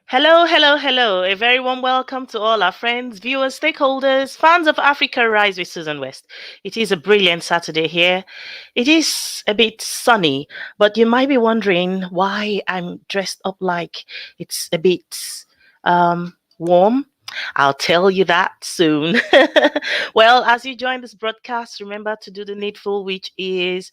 Hello, hello, hello. A very warm welcome to all our friends, viewers, stakeholders, fans of Africa Rise with Susan West. It is a brilliant Saturday here. It is a bit sunny, but you might be wondering why I'm dressed up like it's a bit warm. I'll tell you that soon. Well, as you join this broadcast, remember to do the needful, which is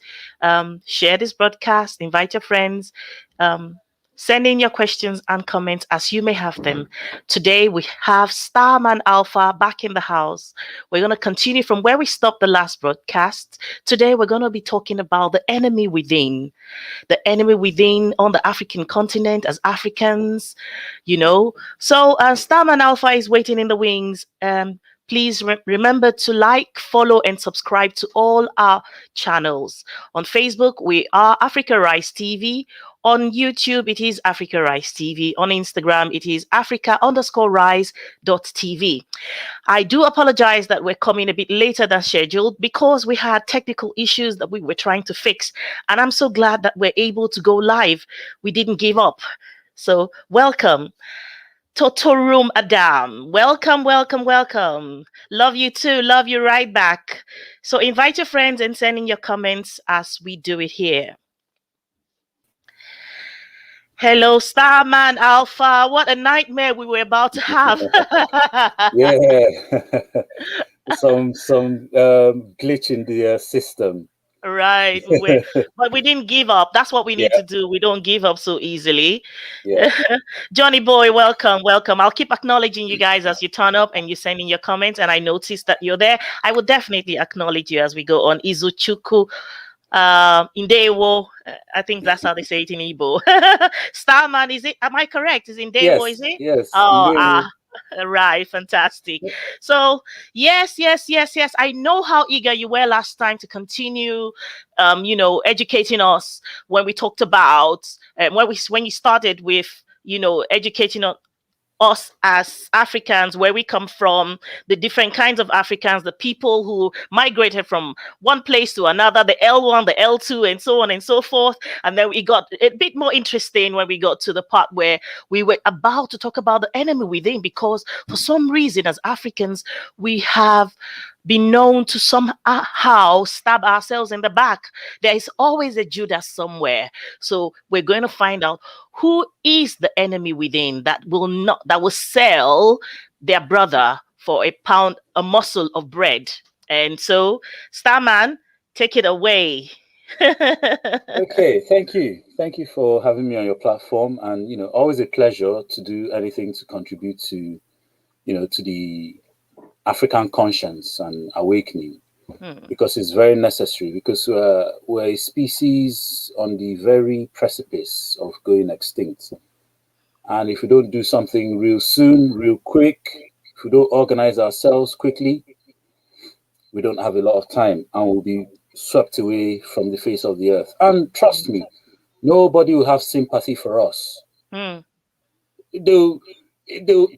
share this broadcast, invite your friends. Um, Send in your questions and comments as you may have them. Today we have Starman Alpha back in the house. We're going to continue from where we stopped the last broadcast. Today we're going to be talking about the enemy within on the African continent as Africans, you know. So Starman Alpha is waiting in the wings. Please remember to like, follow, and subscribe to all our channels. On Facebook, we are Africa Rise TV. On YouTube, it is Africa Rise TV. On Instagram, it is Africa_Rise.tv. I do apologize that we're coming a bit later than scheduled because we had technical issues that we were trying to fix. And I'm so glad that we're able to go live. We didn't give up. So, welcome. Totorum Adam. Welcome, welcome, welcome. Love you too. Love you right back. So invite your friends and send in your comments as we do it here. Hello, Starman Alpha. What a nightmare we were about to have. Yeah, some glitch in the system. Right. But we didn't give up. That's what we need Yeah, to do. We don't give up so easily. yeah. Johnny boy, welcome, welcome. I'll keep acknowledging you guys as you turn up and you send in your comments, and I notice that you're there. I will definitely acknowledge you as we go on. Izuchuku, Indewo. I think that's how they say it in Igbo. Starman, is it? Am I correct? Is Indewo? Is Yes, it? yes. Oh, Ndewo. right, fantastic. So yes, yes, yes, yes. I know how eager you were last time to continue, educating us when we talked about when you started with educating us as Africans, where we come from, the different kinds of Africans, the people who migrated from one place to another, the L1, the L2, and so on and so forth. And then it got a bit more interesting when we got to the part where we were about to talk about the enemy within, because for some reason, as Africans, we have been known to somehow stab ourselves in the back. There is always a Judas somewhere. So we're going to find out who is the enemy within that will sell their brother for a pound, a morsel of bread. And so, Starman, take it away. Okay, thank you. Thank you for having me on your platform, and always a pleasure to do anything to contribute to the African conscience and awakening, Hmm. because it's very necessary, because we're a species on the very precipice of going extinct. And if we don't do something real soon, real quick, if we don't organize ourselves quickly, we don't have a lot of time and we'll be swept away from the face of the earth. And trust me, nobody will have sympathy for us. Hmm. They'll, they'll,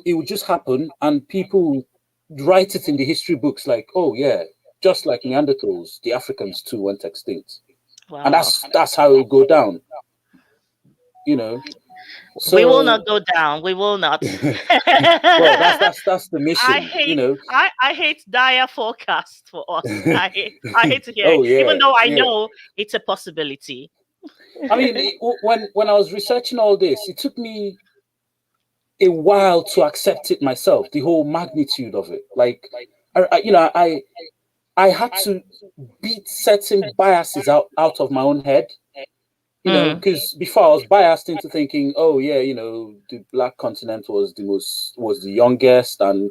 it will just happen, and people write it in the history books like, oh, yeah, just like Neanderthals, the Africans too went extinct. And Wow. that's how it will go down, you know. We will So not go down. We will not. well, that's the I mission, hate I hate dire forecasts for us. I hate to hear it, Oh even yeah, though I yeah. know it's a possibility. I mean, when I was researching all this, it took me a while to accept it myself, the whole magnitude of it. Like, I had to beat certain biases out of my own head. Hmm. Because before I was biased into thinking, oh yeah, the black continent was the youngest, and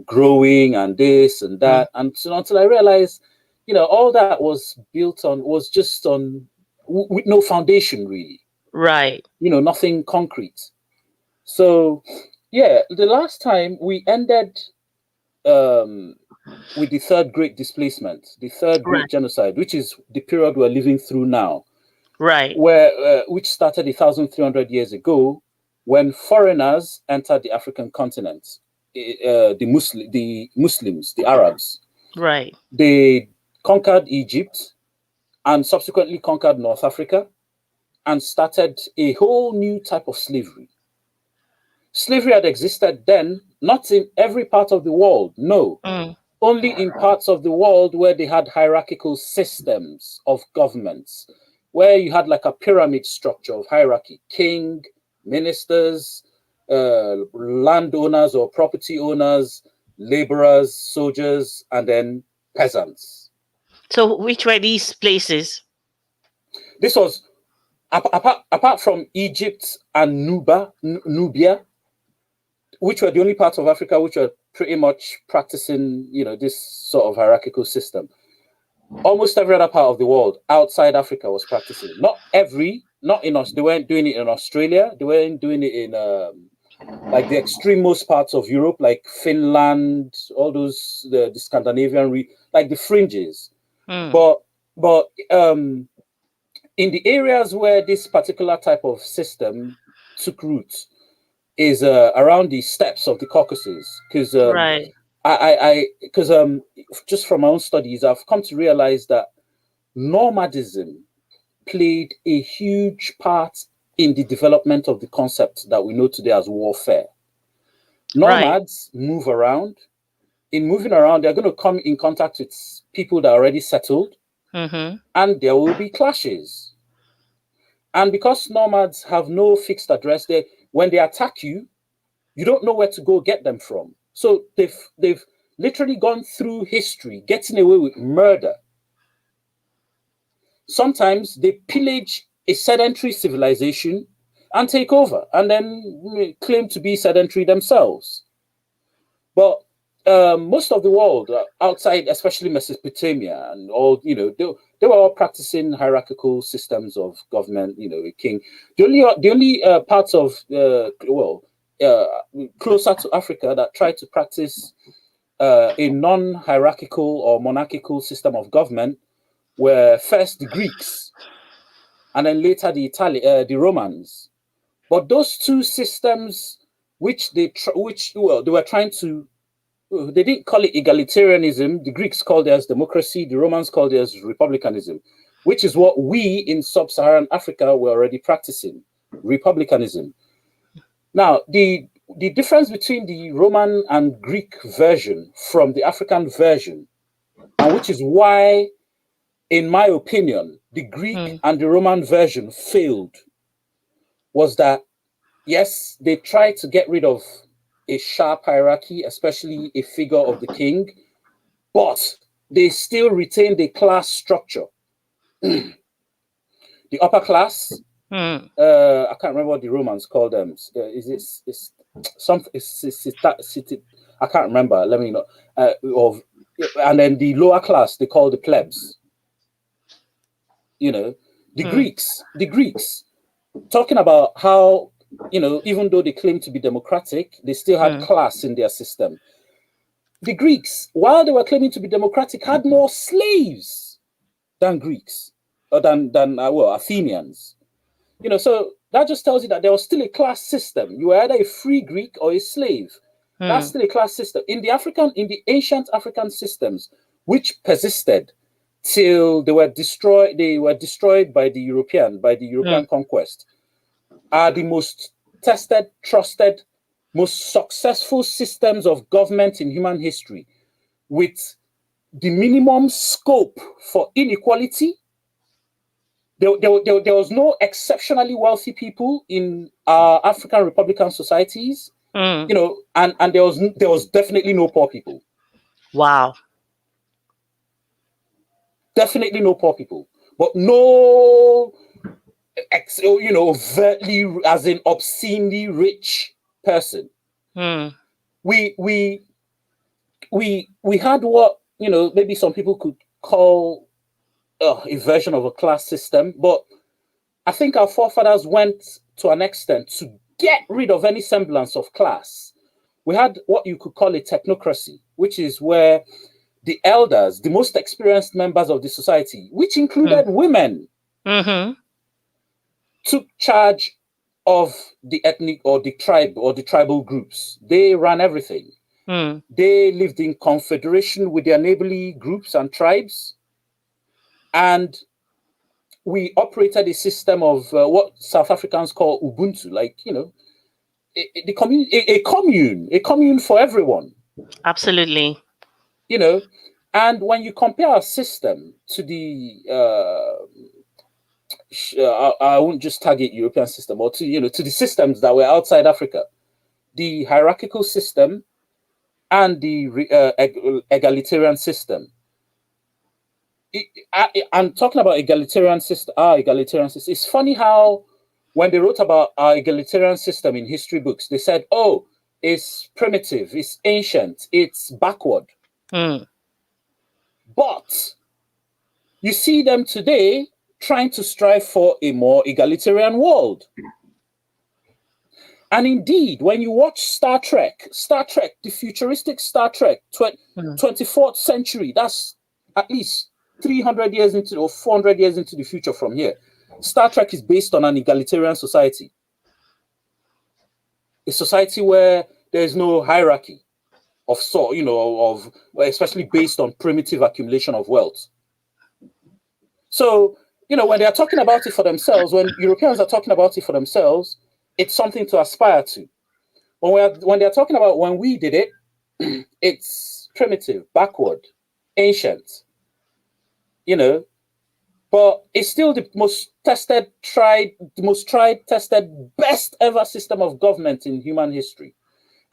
growing, and this and Hmm. that, and so until I realized, all that was just on with no foundation really, Right. nothing concrete. So yeah, the last time we ended um, with the third great displacement, the third Right. great genocide, which is the period we're living through now, Right. where which started 1,300 years ago, when foreigners entered the African continent, the Muslims, the Arabs. Right. They conquered Egypt and subsequently conquered North Africa, and started a whole new type of slavery. Slavery had existed then, not in every part of the world, no, Mm. only in parts of the world where they had hierarchical systems of governments, where you had like a pyramid structure of hierarchy: king, ministers, landowners or property owners, laborers, soldiers, and then peasants. So, which were these places? This was apart from Egypt and Nubia, which were the only parts of Africa which were pretty much practicing, this sort of hierarchical system. Almost every other part of the world outside Africa was practicing. Not every, not in us. They weren't doing it in Australia. They weren't doing it in like the extreme most parts of Europe, like Finland, all those the Scandinavian, like the fringes. Mm. But in the areas where this particular type of system took root is around the steppes of the Caucasus, because Right. because just from my own studies, I've come to realize that nomadism played a huge part in the development of the concept that we know today as warfare. Right. Nomads move around. In moving around, they're going to come in contact with people that are already settled, Mm-hmm. and there will be clashes. And because nomads have no fixed address, when they attack you, you don't know where to go get them from. So they've literally gone through history, getting away with murder. Sometimes they pillage a sedentary civilization and take over, and then claim to be sedentary themselves. But most of the world outside, especially Mesopotamia and all, they were all practicing hierarchical systems of government. A king. The only parts of uh, closer to Africa that tried to practice a non-hierarchical or monarchical system of government were first the Greeks and then later the Romans. But those two systems, they were trying to, they didn't call it egalitarianism. The Greeks called theirs democracy. The Romans called theirs republicanism, which is what we in sub-Saharan Africa were already practicing, republicanism. Now, the difference between the Roman and Greek version from the African version, and which is why, in my opinion, the Greek Mm. and the Roman version failed, was that yes, they tried to get rid of a sharp hierarchy, especially a figure of the king, but they still retained a class structure. The upper class, Mm. I can't remember what the Romans called them. Is it is something? I can't remember. Let me know. Of and then the lower class they call the plebs. You know, Mm. The Greeks, talking about how even though they claim to be democratic, they still had Mm. class in their system. The Greeks, while they were claiming to be democratic, had more slaves than Greeks or than Athenians. So that just tells you that there was still a class system. You were either a free Greek or a slave. That's Mm. still a class system in the ancient African systems, which persisted till they were destroyed. They were destroyed by the European Mm. conquest. Are the most tested, trusted, most successful systems of government in human history, with the minimum scope for inequality. There was no exceptionally wealthy people in African Republican societies, Mm. and there was definitely no poor people. Wow. Definitely no poor people, but no, overtly, as in obscenely rich person. Mm. We we we had what maybe some people could call a version of a class system, but I think our forefathers went to an extent to get rid of any semblance of class. We had what you could call a technocracy, which is where the elders, the most experienced members of the society, which Mm. included women, Mm-hmm. took charge of the ethnic or the tribe or the tribal groups. They ran everything. Mm. They lived in confederation with their neighborly groups and tribes. And we operated a system of what South Africans call Ubuntu, like, a commune for everyone, Absolutely. you know. And when you compare our system to the, I won't just target European system, or to, to the systems that were outside Africa, the hierarchical system and the egalitarian system. I'm talking about egalitarian system. Our egalitarian system. It's funny how when they wrote about our egalitarian system in history books, they said, "Oh, it's primitive, it's ancient, it's backward." Mm. But you see them today trying to strive for a more egalitarian world. And indeed, when you watch Star Trek, the futuristic Star Trek, Mm. 24th century, that's at least 300 years into, or 400 years into the future from here. Star Trek is based on an egalitarian society, a society where there's no hierarchy of sort, especially based on primitive accumulation of wealth. So, when they are talking about it for themselves, when Europeans are talking about it for themselves, it's something to aspire to. When they're talking about when we did it, it's primitive, backward, ancient, you know, but it's still the most tried, tested, best ever system of government in human history.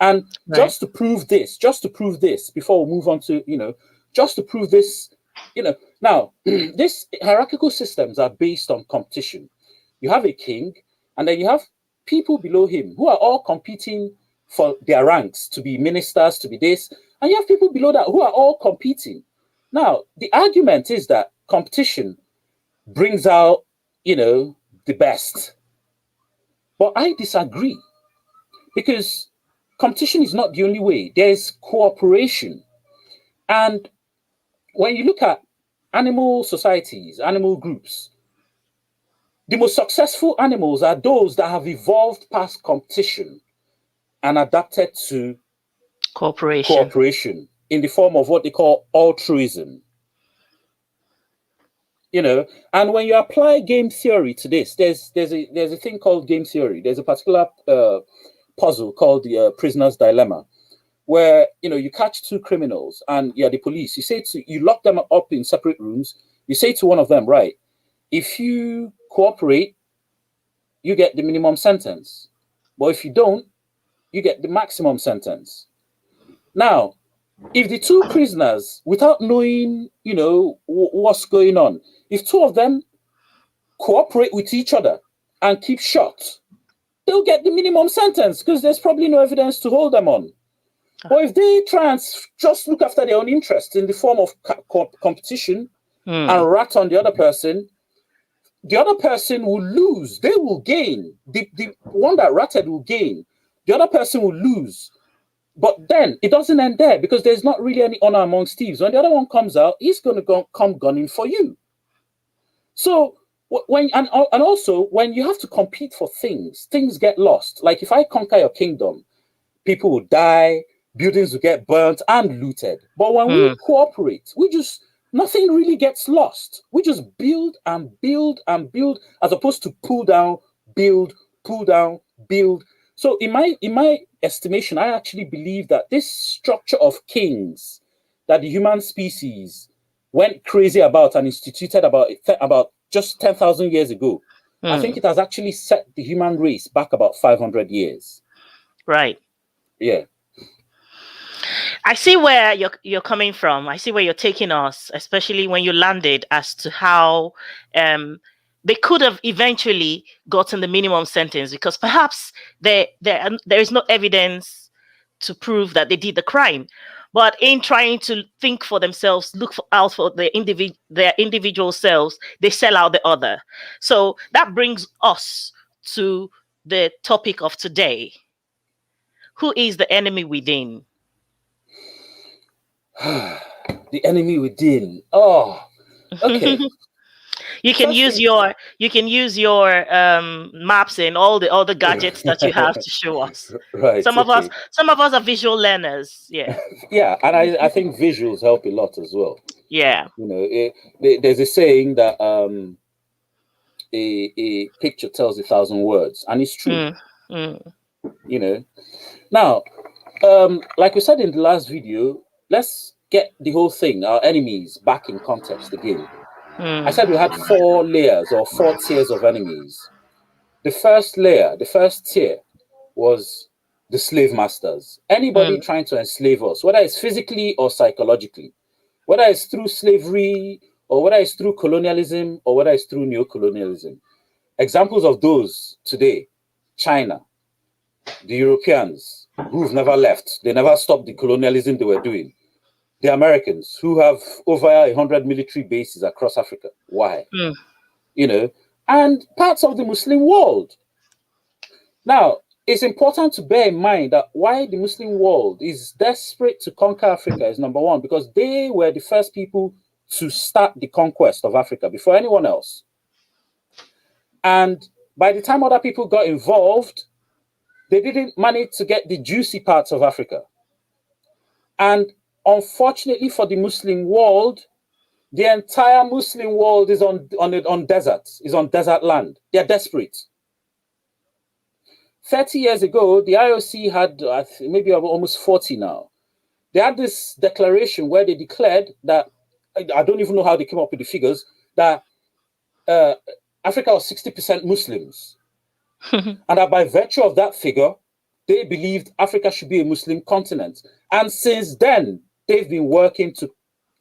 And Right. just to prove this, before we move on to, just to prove this, now, these hierarchical systems are based on competition. You have a king, and then you have people below him who are all competing for their ranks to be ministers, to be this, and you have people below that who are all competing. Now, the argument is that competition brings out, the best. But I disagree, because competition is not the only way. There's cooperation. And when you look at animal societies, animal groups, the most successful animals are those that have evolved past competition and adapted to Cooperation. cooperation in the form of what they call altruism. And when you apply game theory to this, there's a thing called game theory. There's a particular puzzle called the prisoner's dilemma, where you catch two criminals and you're the police. You lock them up in separate rooms. You say to one of them, right, if you cooperate, you get the minimum sentence, but if you don't, you get the maximum sentence. Now, if the two prisoners, without knowing, what's going on, if two of them cooperate with each other and keep shut, they'll get the minimum sentence because there's probably no evidence to hold them on. But if they try and just look after their own interests in the form of competition Mm. and rat on the other person will lose. They will gain. The one that ratted will gain. The other person will lose. But then it doesn't end there, because there's not really any honor amongst thieves. When the other one comes out, he's going to come gunning for you. So and also when you have to compete for things get lost. Like if I conquer your kingdom, people will die, buildings will get burnt and looted. But when we Mm. cooperate, nothing really gets lost. We just build and build and build, as opposed to pull down, build. So in my estimation, I actually believe that this structure of kings that the human species went crazy about and instituted about just 10,000 years ago, I think Mm. it has actually set the human race back about 500 years. Right. Yeah. I see where you're coming from. I see where you're taking us, especially when you landed as to how um, they could have eventually gotten the minimum sentence, because perhaps there is no evidence to prove that they did the crime. But in trying to think for themselves, out for their individual selves, they sell out the other. So that brings us to the topic of today. Who is the enemy within? The enemy within. Oh, okay. First thing, You can use your maps and all the other gadgets that you have to show us. right, okay. Some of us are visual learners. Yeah. Yeah, and I think visuals help a lot as well. Yeah. There's a saying that a picture tells 1,000 words, and it's true. Mm. Mm. You know. Now, like we said in the last video, let's get the whole thing, our enemies, back in context again. I Mm. said we had 4 layers or 4 tiers of enemies. The first layer, the first tier, was the slave masters. Anybody Mm. trying to enslave us, whether it's physically or psychologically, whether it's through slavery or whether it's through colonialism or whether it's through neocolonialism. Examples of those today: China, the Europeans who've never left, they never stopped the colonialism they were doing, the Americans who have over 100 military bases across Africa. Why? Mm. You know, and parts of the Muslim world. Now, it's important to bear in mind that why the Muslim world is desperate to conquer Africa is number one, because they were the first people to start the conquest of Africa before anyone else. And by the time other people got involved, they didn't manage to get the juicy parts of Africa. And unfortunately for the Muslim world, the entire Muslim world is on desert, is on desert land. They're desperate. 30 years ago, the IOC had maybe almost 40 now. They had this declaration where they declared that, I don't even know how they came up with the figures, that uh, Africa was 60% Muslims. And that by virtue of that figure, they believed Africa should be a Muslim continent. And since then, they've been working to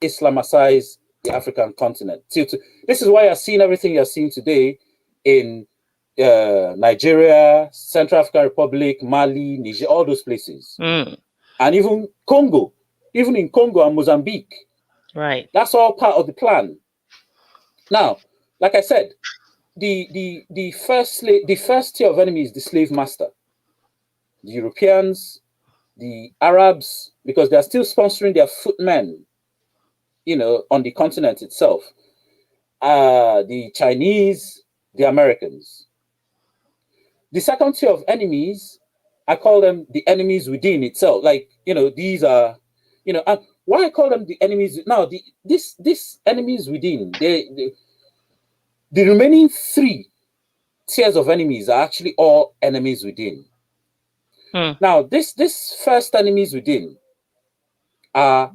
Islamicize the African continent. This is why you're seeing everything you're seeing today in Nigeria, Central African Republic, Mali, Niger, all those places. Mm. And even Congo, even in Congo and Mozambique. Right. That's all part of the plan. Now, like I said, the first tier of enemies is the slave master, the Europeans, the Arabs, because they are still sponsoring their footmen, on the continent itself. The Chinese, the Americans. The second tier of enemies, I call them the enemies within itself. Like, these are, and why I call them the enemies now? This enemies within, the remaining 3 tiers of enemies are actually all enemies within. Mm. Now, this first enemies within are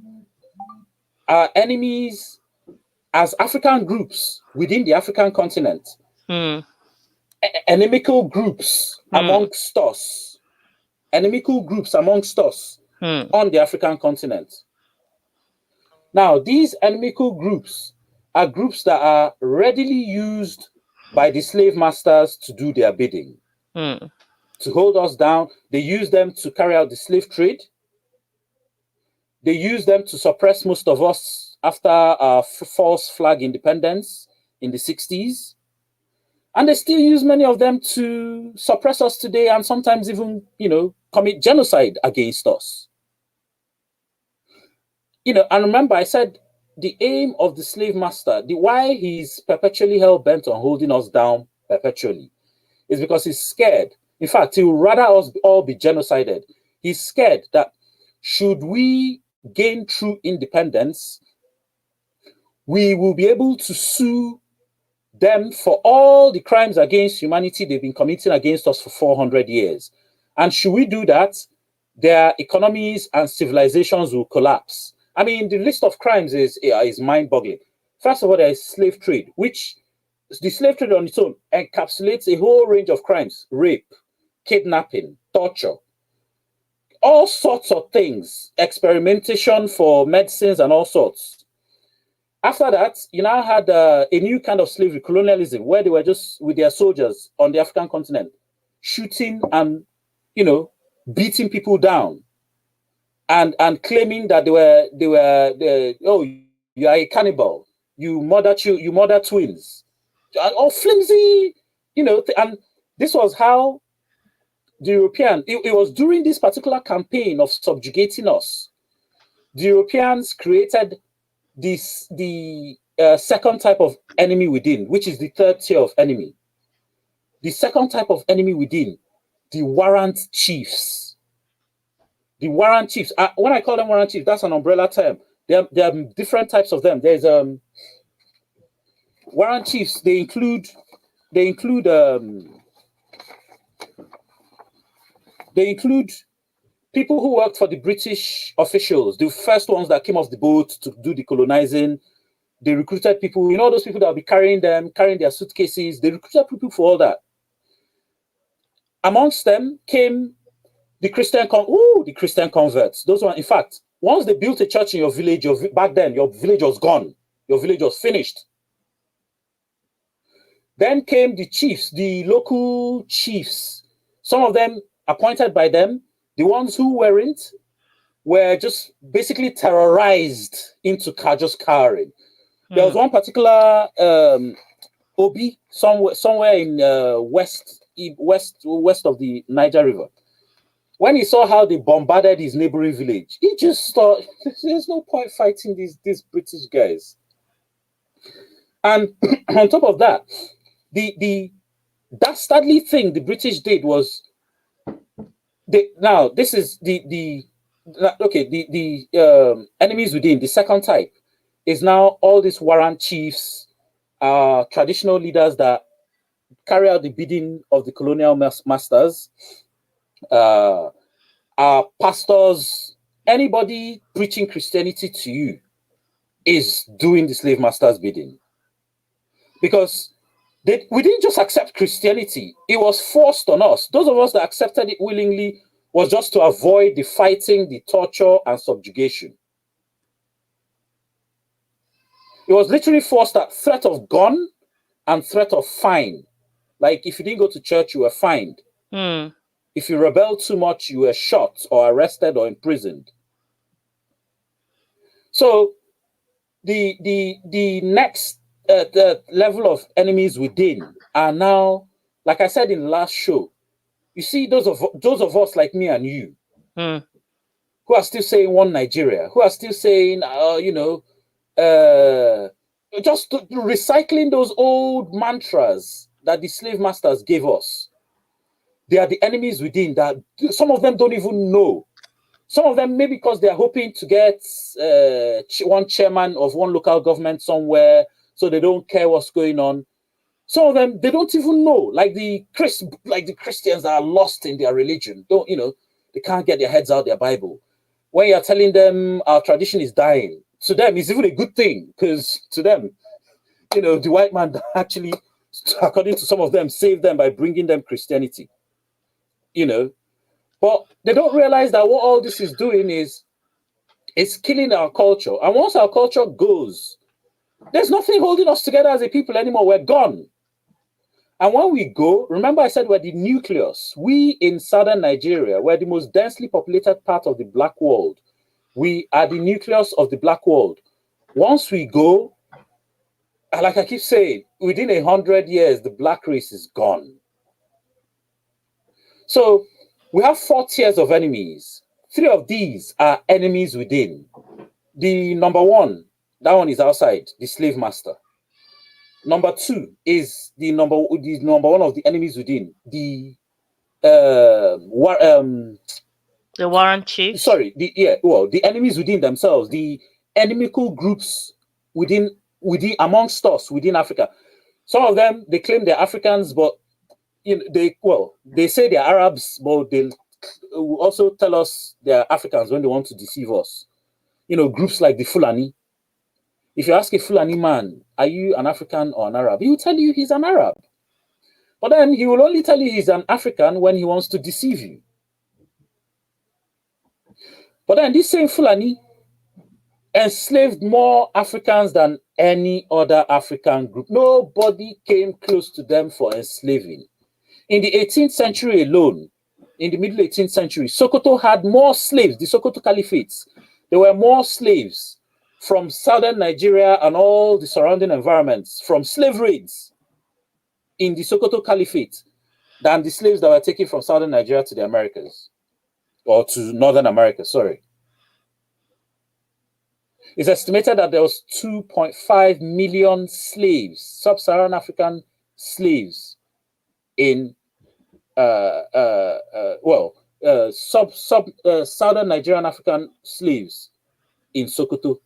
enemies as African groups within the African continent, Mm. inimical groups Mm. amongst us, inimical groups amongst us Mm. on the African continent. Now, these inimical groups are groups that are readily used by the slave masters to do their bidding, Mm. to hold us down. They use them to carry out the slave trade. They use them to suppress most of us after our false flag independence in the 60s. And they still use many of them to suppress us today and sometimes even, commit genocide against us. And remember, I said the aim of the slave master, the why he's perpetually hell bent on holding us down perpetually, is because he's scared. In fact, he would rather us all be genocided. He's scared that should we gain true independence, we will be able to sue them for all the crimes against humanity they've been committing against us for 400 years. And should we do that, their economies and civilizations will collapse. I mean, the list of crimes is mind-boggling. First of all, there is slave trade, which the slave trade on its own encapsulates a whole range of crimes: rape, kidnapping, torture, all sorts of things, experimentation for medicines and all sorts. After that, you now had a new kind of slavery, colonialism, where they were just with their soldiers on the African continent, shooting and, beating people down, and claiming that oh, you are a cannibal, you murder twins, all flimsy, and this was how the European. It was during this particular campaign of subjugating us, the Europeans created the second type of enemy within, which is the third tier of enemy. The second type of enemy within, the warrant chiefs. The warrant chiefs. When I call them warrant chiefs, that's an umbrella term. There are different types of them. There's warrant chiefs. They include they include people who worked for the British officials, the first ones that came off the boat to do the colonizing. They recruited people, those people that will be carrying their suitcases. They recruited people for all that. Amongst them came the Christian converts. Those were, in fact, once they built a church in your village, back then, your village was gone. Your village was finished. Then came the chiefs, the local chiefs. Some of them appointed by them. The ones who weren't were just basically terrorized into just cowering. There was one particular Obi somewhere in west of the Niger River. When he saw how they bombarded his neighboring village, he just thought, "There's no point fighting these British guys." And on top of that, the dastardly thing the British did was this is the enemies within. The second type is now all these warrant chiefs, traditional leaders that carry out the bidding of the colonial masters, pastors. Anybody preaching Christianity to you is doing the slave master's bidding, because we didn't just accept Christianity. It was forced on us. Those of us that accepted it willingly was just to avoid the fighting, the torture, and subjugation. It was literally forced at threat of gun and threat of fine. Like, if you didn't go to church, you were fined. If you rebelled too much, you were shot or arrested or imprisoned. So the next the level of enemies within are now, like I said in the last show, you see those of us like me and you, who are still saying one Nigeria, who are still saying just recycling those old mantras that the slave masters gave us. They are the enemies within that some of them don't even know. Some of them, maybe because they're hoping to get one chairman of one local government somewhere, so they don't care what's going on. Some of them, they don't even know. Like the Christians that are lost in their religion, they can't get their heads out their Bible. When you're telling them our tradition is dying, to them it's even a good thing, because to them, the white man actually, according to some of them, saved them by bringing them Christianity. But they don't realize that what all this is doing is it's killing our culture. And once our culture goes, there's nothing holding us together as a people anymore. We're gone. And when we go, remember I said we're the nucleus. We in southern Nigeria, we're the most densely populated part of the black world. We are the nucleus of the black world. Once we go, like I keep saying, within 100 years, the black race is gone. So we have 4 tiers of enemies. 3 of these are enemies within. The number 1, that one is outside, the slave master. Number 2 is the number 1 of the enemies within, the warrant chiefs. Sorry, the enemies within themselves, the inimical groups within amongst us within Africa. Some of them, they claim they're Africans, but they say they're Arabs, but they will also tell us they're Africans when they want to deceive us. Groups like the Fulani. If you ask a Fulani man, are you an African or an Arab? He will tell you he's an Arab. But then he will only tell you he's an African when he wants to deceive you. But then this same Fulani enslaved more Africans than any other African group. Nobody came close to them for enslaving. In the 18th century alone, in the middle 18th century, Sokoto had more slaves, the Sokoto Caliphates. There were more slaves from southern Nigeria and all the surrounding environments from slave raids in the Sokoto Caliphate than the slaves that were taken from southern Nigeria to the Americas, or to Northern America, sorry. It's estimated that there was 2.5 million slaves, sub-Saharan African slaves in southern Nigerian African slaves in Sokoto.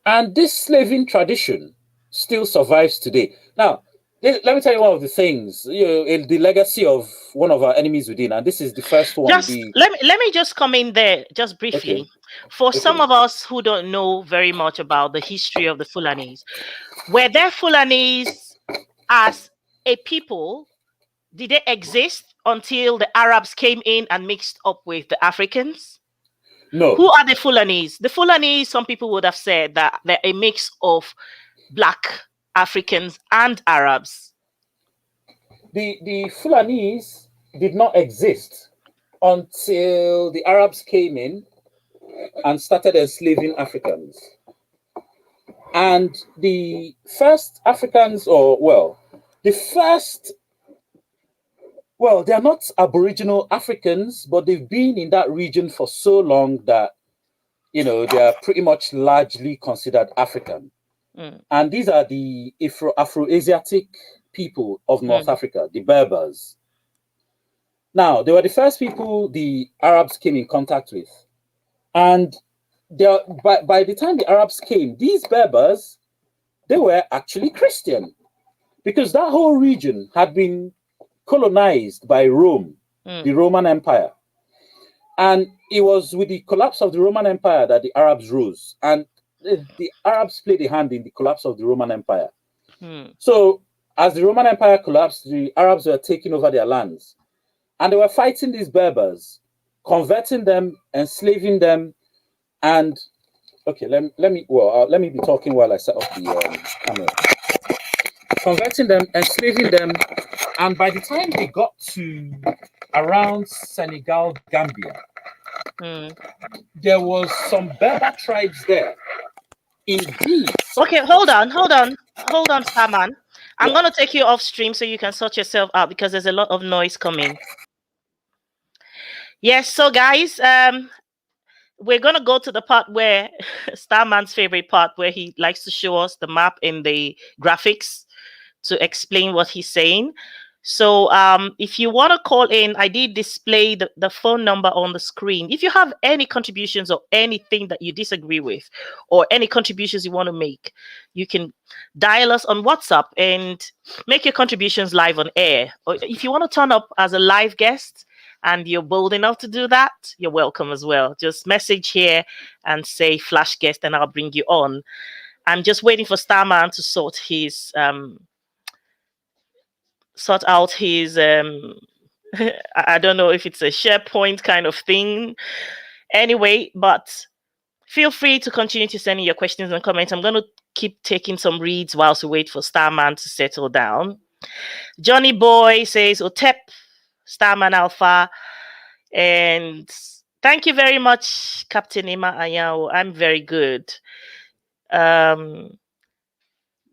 And this slaving tradition still survives today. Now, let me tell you one of the things, the legacy of one of our enemies within, and this is the first one. Just The let me just come in there just Okay, briefly. For some okay, of us who don't know very much about the history of the Fulanis, were there Fulanis as a people? Did they exist until the Arabs came in and mixed up with the Africans? no, Who are the Fulanis? The Fulanis, some people would have said that they're a mix of black Africans and Arabs. the Fulanese did not exist until the Arabs came in and started enslaving Africans. And the first Africans, or the first, they are not Aboriginal Africans, but they've been in that region for so long that, they are pretty much largely considered African. Mm, And these are the Afro-Asiatic people of North mm, Africa, the Berbers. Now, they were the first people the Arabs came in contact with. And by the time the Arabs came, these Berbers, they were actually Christian because that whole region had been colonized by Rome, the mm, Roman Empire. And it was with the collapse of the Roman Empire that the Arabs rose. And the Arabs played a hand in the collapse of the Roman Empire. mm. So, as the Roman Empire collapsed, the Arabs were taking over their lands. And they were fighting these Berbers, converting them, enslaving them. And, okay, let me be talking while I set up the camera. Converting them, enslaving them. And by the time they got to around Senegal, Gambia, Mm. there was some Berber tribes there. Indeed. Okay, hold on, Starman. I'm Yeah. gonna take you off stream so you can sort yourself out because there's a lot of noise coming. Yes, so guys, we're gonna go to the part where Starman's favorite part, where he likes to show us the map and the graphics to explain what he's saying. So if you want to call in, I did display the phone number on the screen. If you have any contributions or anything that you disagree with, or any contributions you want to make, you can dial us on WhatsApp and make your contributions live on air. Or if you want to turn up as a live guest and you're bold enough to do that, you're welcome as well. Just message here and say flash guest, and I'll bring you on. I'm just waiting for Starman to sort out his I don't know if it's a SharePoint kind of thing. Anyway, but feel free to continue to send in your questions and comments. I'm going to keep taking some reads whilst we wait for Starman to settle down. Johnny Boy says Otep, Starman Alpha, and thank you very much, Captain Ima Ayao. I'm very good. Um,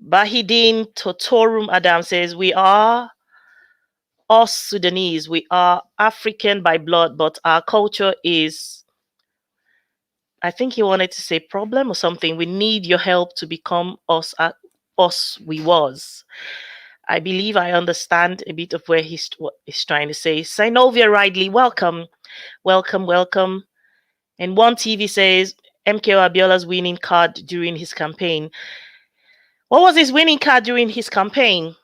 Bahidin Totorum Adam says we are us Sudanese. We are African by blood, but our culture is, I think he wanted to say problem or something. We need your help to become us, us we was. I believe I understand a bit of where what he's trying to say. Synovia Ridley, welcome, welcome, welcome. And One TV says MKO Abiola's winning card during his campaign. What was his winning card during his campaign?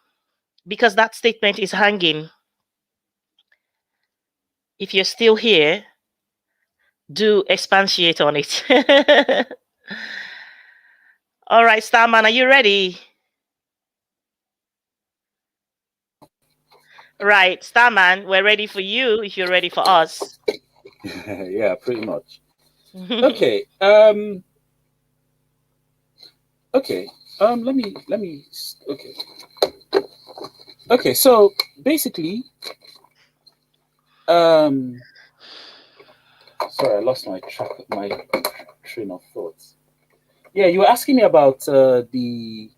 Because that statement is hanging. If you're still here, do expatiate on it. All right, Starman, are you ready? Right, Starman, we're ready for you if you're ready for us. Yeah, pretty much. Okay. Okay. Let me. Okay. Okay. So basically, um, sorry, I lost my train of thoughts. Yeah, you were asking me about the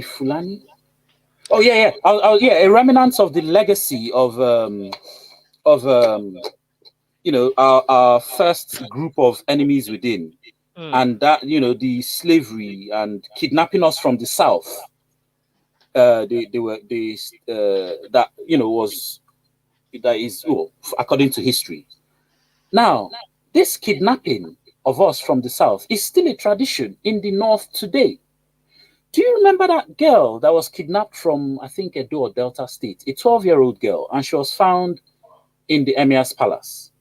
Fulani. Oh yeah, yeah. Yeah, a remnant of the legacy of our first group of enemies within, Mm, and that the slavery and kidnapping us from the south. They were they that was that is according to history. Now this kidnapping. of us from the south is still a tradition in the north today. Do you remember that girl that was kidnapped from, I think, Edo or Delta State? A 12-year-old girl, and she was found in the Emir's palace.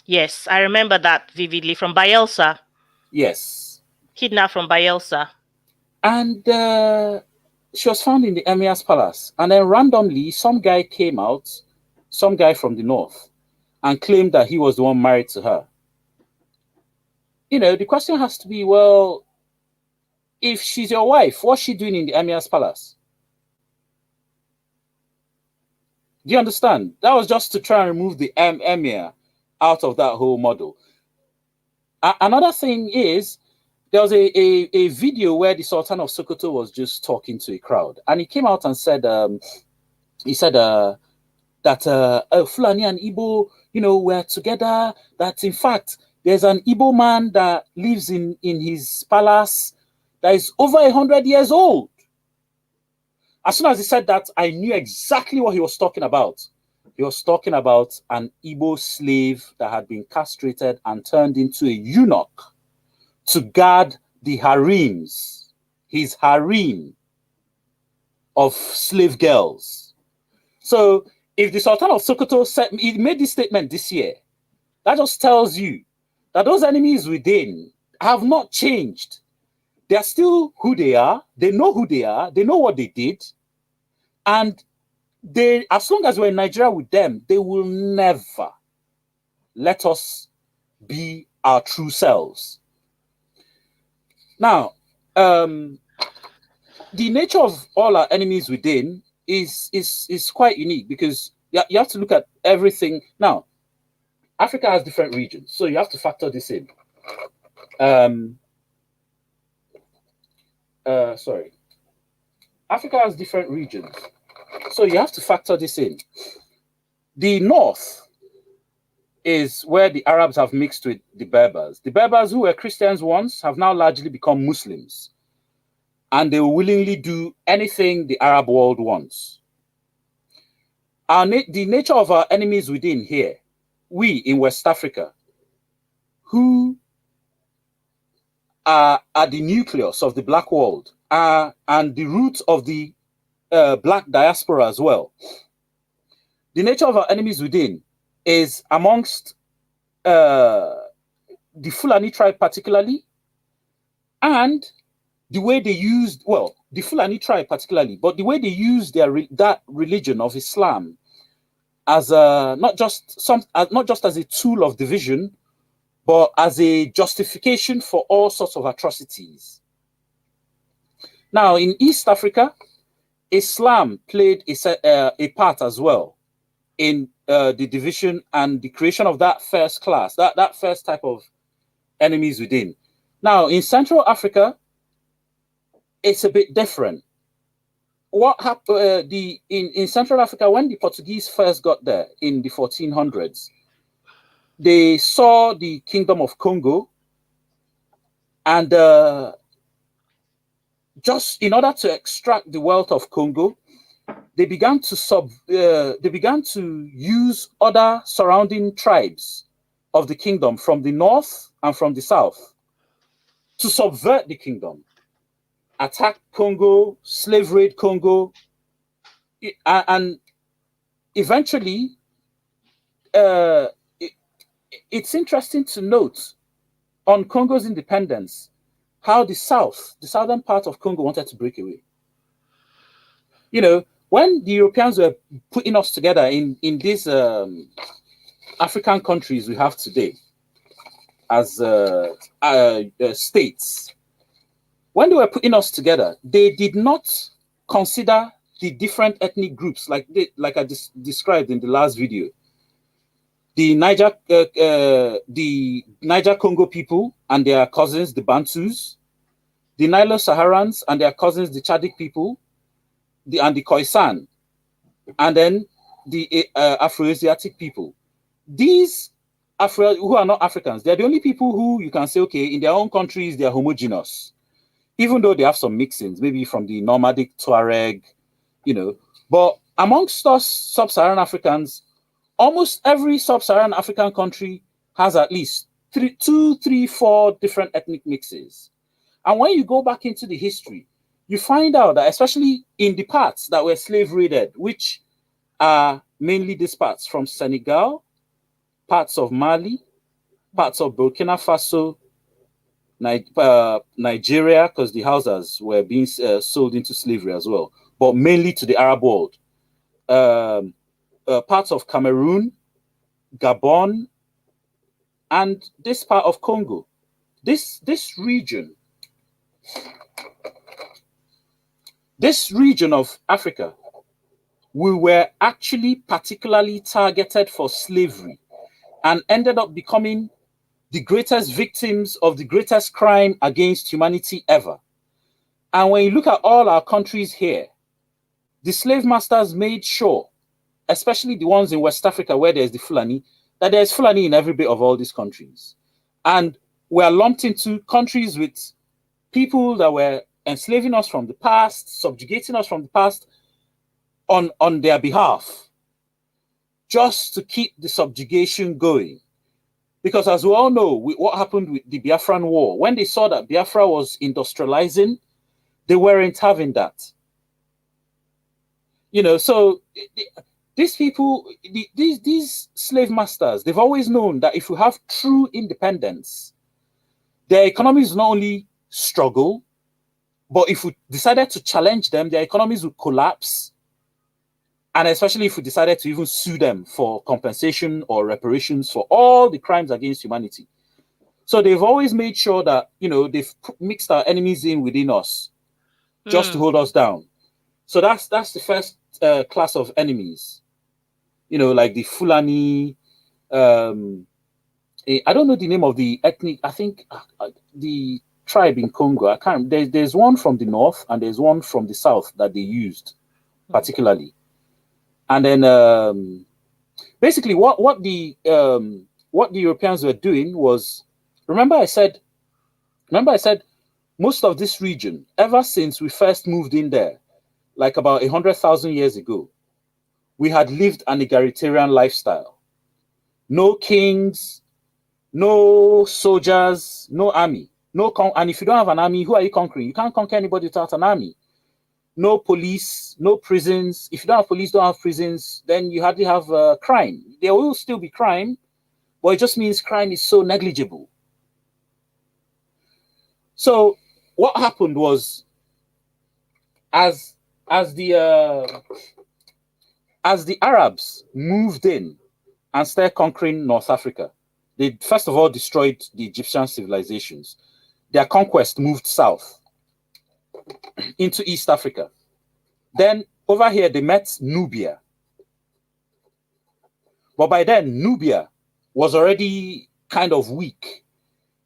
Yes, I remember that vividly from Bielsa. Yes. Kidnapped from Bielsa. And she was found in the Emir's palace. And then randomly, some guy came out, some guy from the north, and claimed that he was the one married to her. The question has to be, well, if she's your wife, what's she doing in the Emir's palace? Do you understand? That was just to try and remove the Emir out of that whole model. Another thing is, there was a video where the Sultan of Sokoto was just talking to a crowd, and he came out and said, that Fulani and Igbo, were together. That in fact, there's an Igbo man that lives in his palace that is over 100 years old. As soon as he said that, I knew exactly what he was talking about. He was talking about an Igbo slave that had been castrated and turned into a eunuch to guard the harems, his harem of slave girls. So if the Sultan of Sokoto he made this statement this year, that just tells you that those enemies within have not changed. They are still who they are. They know who they are. They know what they did. And as long as we're in Nigeria with them, they will never let us be our true selves. Now, the nature of all our enemies within is quite unique, because you have to look at everything. Now, Africa has different regions, so you have to factor this in. Sorry. Africa has different regions, so you have to factor this in. The north is where the Arabs have mixed with the Berbers. The Berbers, who were Christians once, have now largely become Muslims, and they will willingly do anything the Arab world wants. The nature of our enemies within here, we in West Africa, who are the nucleus of the black world, and the root of the black diaspora as well. The nature of our enemies within is amongst the Fulani tribe particularly, and the way they used, well, the Fulani tribe particularly, but the way they used that religion of Islam as not just as a tool of division, but as a justification for all sorts of atrocities. Now, in East Africa, Islam played a part as well in the division and the creation of that first class, that first type of enemies within. Now, in Central Africa, it's a bit different. What happened in Central Africa when the Portuguese first got there in the 1400s? They saw the Kingdom of Congo, and just in order to extract the wealth of Congo, they began to use other surrounding tribes of the kingdom from the north and from the south to subvert the kingdom, attack Congo, slave raid Congo, and eventually, it's interesting to note on Congo's independence how the southern part of Congo wanted to break away. When the Europeans were putting us together in these African countries we have today as states, when they were putting us together, they did not consider the different ethnic groups like I described in the last video. The Niger Congo people and their cousins, the Bantus, the Nilo-Saharans and their cousins, the Chadic people, and the Khoisan, and then the Afro-Asiatic people. These who are not Africans, they're the only people who you can say, okay, in their own countries, they're homogeneous, even though they have some mixings, maybe from the nomadic Tuareg, But amongst us sub-Saharan Africans, almost every sub-Saharan African country has at least two, three, four different ethnic mixes. And when you go back into the history, you find out that especially in the parts that were slave raided, which are mainly these parts from Senegal, parts of Mali, parts of Burkina Faso, Nigeria, because the Hausas were being sold into slavery as well, but mainly to the Arab world. Um, Parts of Cameroon, Gabon, and this part of Congo. This region, this region of Africa, we were actually particularly targeted for slavery and ended up becoming the greatest victims of the greatest crime against humanity ever. And when you look at all our countries here, the slave masters made sure, especially the ones in West Africa where there's the Fulani, that there's Fulani in every bit of all these countries. And we are lumped into countries with people that were enslaving us from the past, subjugating us from the past on their behalf, just to keep the subjugation going. Because as we all know, what happened with the Biafran War, when they saw that Biafra was industrializing, they weren't having that. So these people, these slave masters, they've always known that if you have true independence, their economies not only struggle, but if we decided to challenge them, their economies would collapse. And especially if we decided to even sue them for compensation or reparations for all the crimes against humanity. So they've always made sure that, they've mixed our enemies in within us just to Mm. hold us down. So that's the first class of enemies, like the Fulani. I don't know the name of the ethnic. I think the tribe in Congo. I can't. There's one from the north and there's one from the south that they used particularly. And then basically, what the Europeans were doing was, remember I said most of this region, ever since we first moved in there, like about 100,000 years ago, we had lived an egalitarian lifestyle. No kings, no soldiers, no army, and if you don't have an army, who are you conquering? You can't conquer anybody without an army. No police, no prisons. If you don't have police, don't have prisons, then you hardly have crime. There will still be crime, but it just means crime is so negligible. So what happened was, as as the uh, as the Arabs moved in and started conquering North Africa, they first of all destroyed the Egyptian civilizations. Their conquest moved south into East Africa. Then over here they met Nubia. But by then, Nubia was already kind of weak.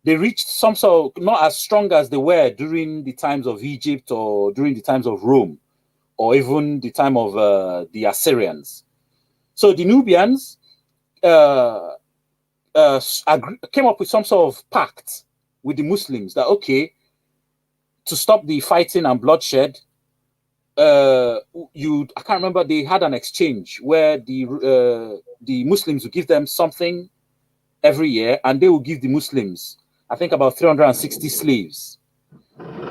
They reached some sort of, not as strong as they were during the times of Egypt or during the times of Rome or even the time of the Assyrians. So the Nubians uh, came up with some sort of pact with the Muslims that, okay, to stop the fighting and bloodshed, I can't remember, they had an exchange where the Muslims would give them something every year, and they will give the Muslims, I think, about 360 slaves.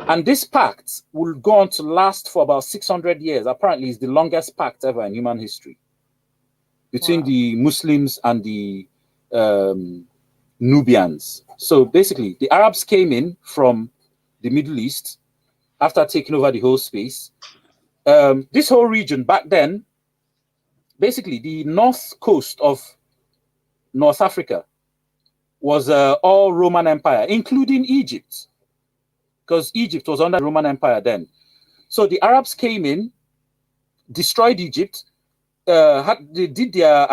And this pact will go on to last for about 600 years. Apparently, it's the longest pact ever in human history between Wow. the Muslims and the um, Nubians. So basically, the Arabs came in from the Middle East after taking over the whole space. This whole region back then, basically, the north coast of North Africa was all Roman Empire, including Egypt, because Egypt was under the Roman Empire then. So the Arabs came in, destroyed Egypt, they did their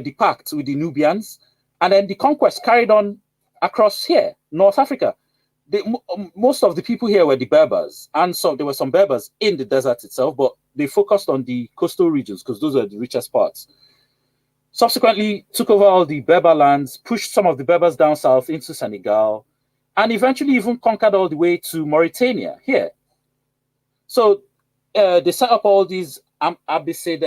the pact with the Nubians, and then the conquest carried on across here, North Africa. Most of the people here were the Berbers, and so there were some Berbers in the desert itself, but they focused on the coastal regions because those are the richest parts. Subsequently, took over all the Berber lands, pushed some of the Berbers down south into Senegal, and eventually even conquered all the way to Mauritania here. So they set up all these Abbasid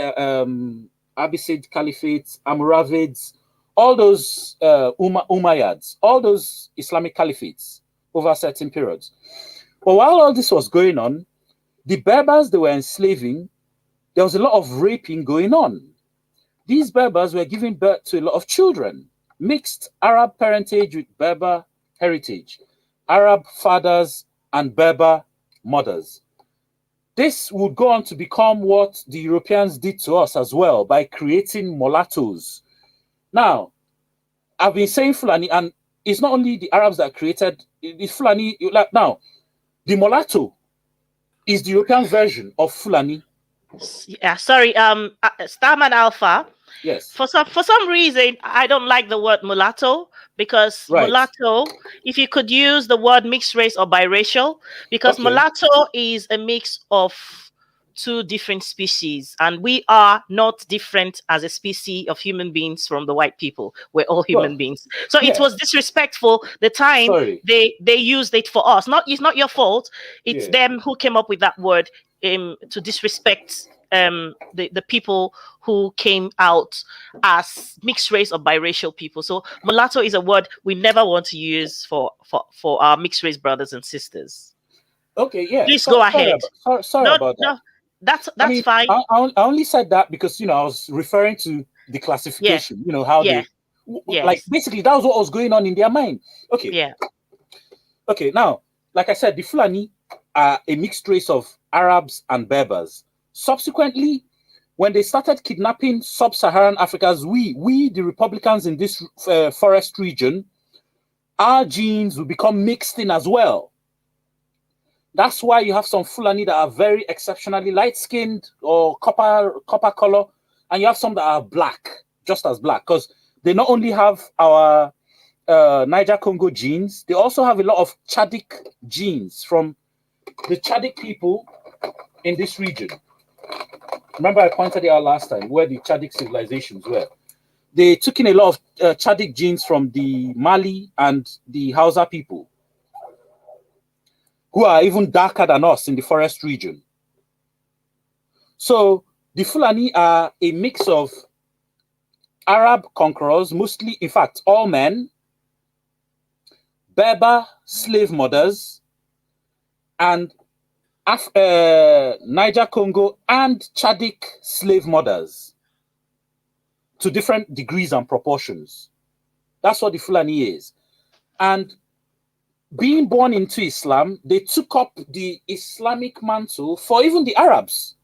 Caliphates, Almoravids, all those Umayyads, all those Islamic caliphates over certain periods. But while all this was going on, the Berbers they were enslaving, there was a lot of raping going on. These Berbers were giving birth to a lot of children, mixed Arab parentage with Berber heritage, Arab fathers and Berber mothers. This would go on to become what the Europeans did to us as well by creating mulattoes. Now, I've been saying Fulani, and it's not only the Arabs that created the Fulani. Like now, the mulatto is the European version of Fulani. Yeah, sorry. Starman Alpha. Yes, For some reason, I don't like the word mulatto, because right. if you could use the word mixed race or biracial, because Okay. mulatto is a mix of two different species, and we are not different as a species of human beings from the white people. We're all Well, human beings. So it yeah. was disrespectful the time Sorry. they used it for us. It's not your fault. It's Yeah. them who came up with that word, to disrespect the people who came out as mixed race or biracial people. So mulatto is a word we never want to use for our mixed race brothers and sisters. Okay. Yeah. Please go Sorry ahead. about. Sorry No, about that. no, that's I that's mean, fine. I only said that because I was referring to the Yeah, classification. How yeah, they like yes, basically that was what was going on in their mind. Okay. yeah, Okay. Now, like I said, the Fulani are a mixed race of Arabs and Berbers. Subsequently, when they started kidnapping sub-Saharan Africans, we the Republicans in this forest region, our genes will become mixed in as well. That's why you have some Fulani that are very exceptionally light-skinned or copper color, and you have some that are black, just as black, because they not only have our Niger Congo genes, they also have a lot of Chadic genes from the Chadic people in this region. Remember, I pointed it out last time where the Chadic civilizations were. They took in a lot of Chadic genes from the Mali and the Hausa people, who are even darker than us in the forest region. So the Fulani are a mix of Arab conquerors, mostly, in fact, all men, Berber slave mothers, and Niger Congo and Chadic slave mothers to different degrees and proportions. That's what the Fulani is. And being born into Islam, they took up the Islamic mantle for even the Arabs.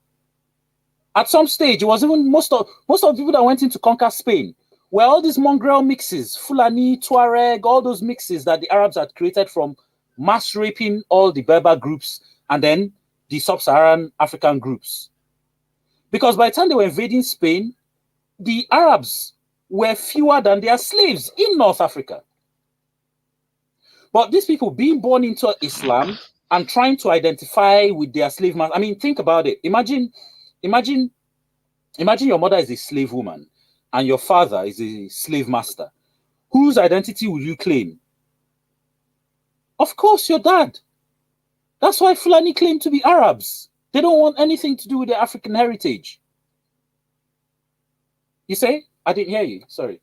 At some stage, it was even most of the people that went in to conquer Spain were all these mongrel mixes, Fulani, Tuareg, all those mixes that the Arabs had created from mass raping all the Berber groups and then the sub-Saharan African groups. Because by the time they were invading Spain, the Arabs were fewer than their slaves in North Africa. But these people being born into Islam and trying to identify with their slave master. I mean, think about it. Imagine your mother is a slave woman and your father is a slave master. Whose identity will you claim? Of course, your dad. That's why Fulani claim to be Arabs. They don't want anything to do with their African heritage. You say? I didn't hear you. Sorry.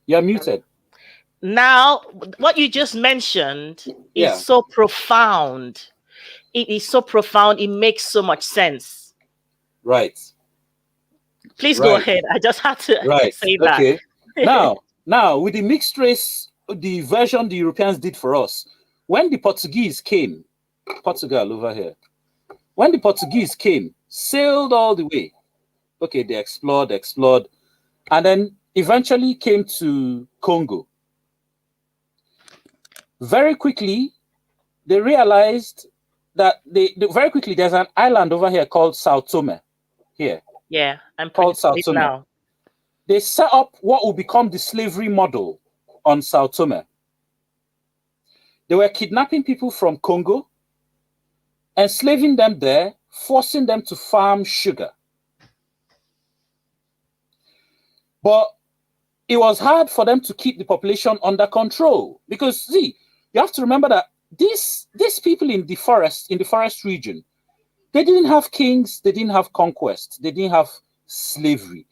You're muted. Now, what you just mentioned is Yeah. so profound. It is so profound. It makes so much sense. Right. Please go Right. ahead. I just had to Right. say that. Okay. Now, with the mixed race, the version the Europeans did for us, when the Portuguese came, Portugal over here, when the Portuguese came, sailed all the way. Okay, they explored, and then eventually came to Congo. Very quickly, they realized that very quickly there's an island over here called Sao Tome. Here, Yeah, I'm called putting Sao it Tome. now. They set up what will become the slavery model on Sao Tome. They were kidnapping people from Congo, enslaving them there, forcing them to farm sugar. But it was hard for them to keep the population under control because, see, you have to remember that these people in the forest region, they didn't have kings, they didn't have conquest, they didn't have slavery.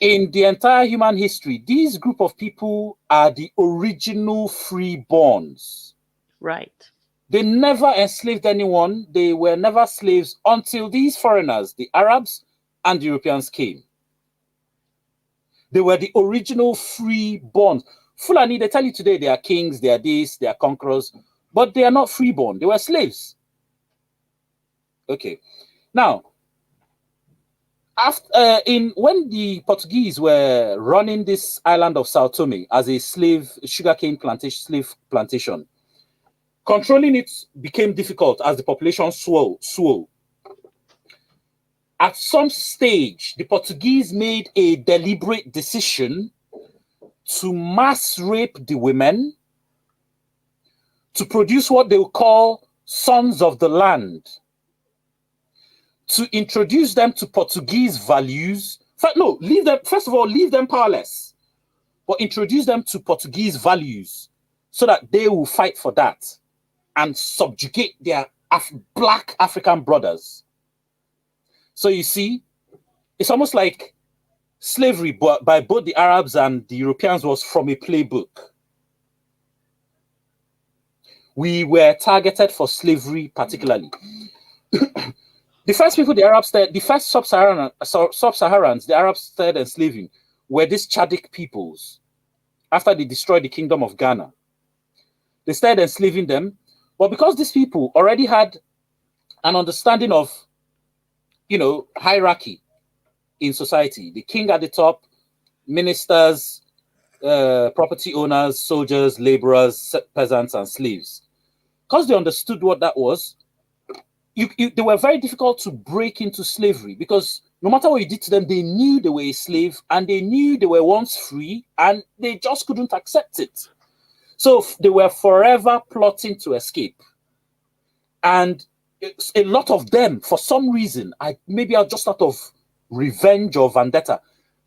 In the entire human history, these group of people are the original freeborns. Right. They never enslaved anyone. They were never slaves until these foreigners, the Arabs and the Europeans, came. They were the original freeborn. Fulani, they tell you today they are kings, they are this, they are conquerors, but they are not freeborn. They were slaves. Okay. Now, after in when the Portuguese were running this island of Sao Tome as a sugarcane plantation, slave plantation, controlling it became difficult as the population swelled. At some stage, the Portuguese made a deliberate decision to mass rape the women to produce what they would call sons of the land, to introduce them to Portuguese values. No, leave them, first of all, leave them powerless, but introduce them to Portuguese values so that they will fight for that and subjugate their black African brothers. So you see, it's almost like slavery by both the Arabs and the Europeans was from a playbook. We were targeted for slavery particularly. The first people the Arabs started, the first sub-Saharans, the Arabs started enslaving were these Chadic peoples after they destroyed the kingdom of Ghana. They started enslaving them, but because these people already had an understanding of, hierarchy in society, the king at the top, ministers, property owners, soldiers, laborers, peasants, and slaves. Because they understood what that was, they were very difficult to break into slavery because no matter what you did to them, they knew they were a slave and they knew they were once free and they just couldn't accept it. So they were forever plotting to escape. And a lot of them, for some reason, maybe just out of revenge or vendetta,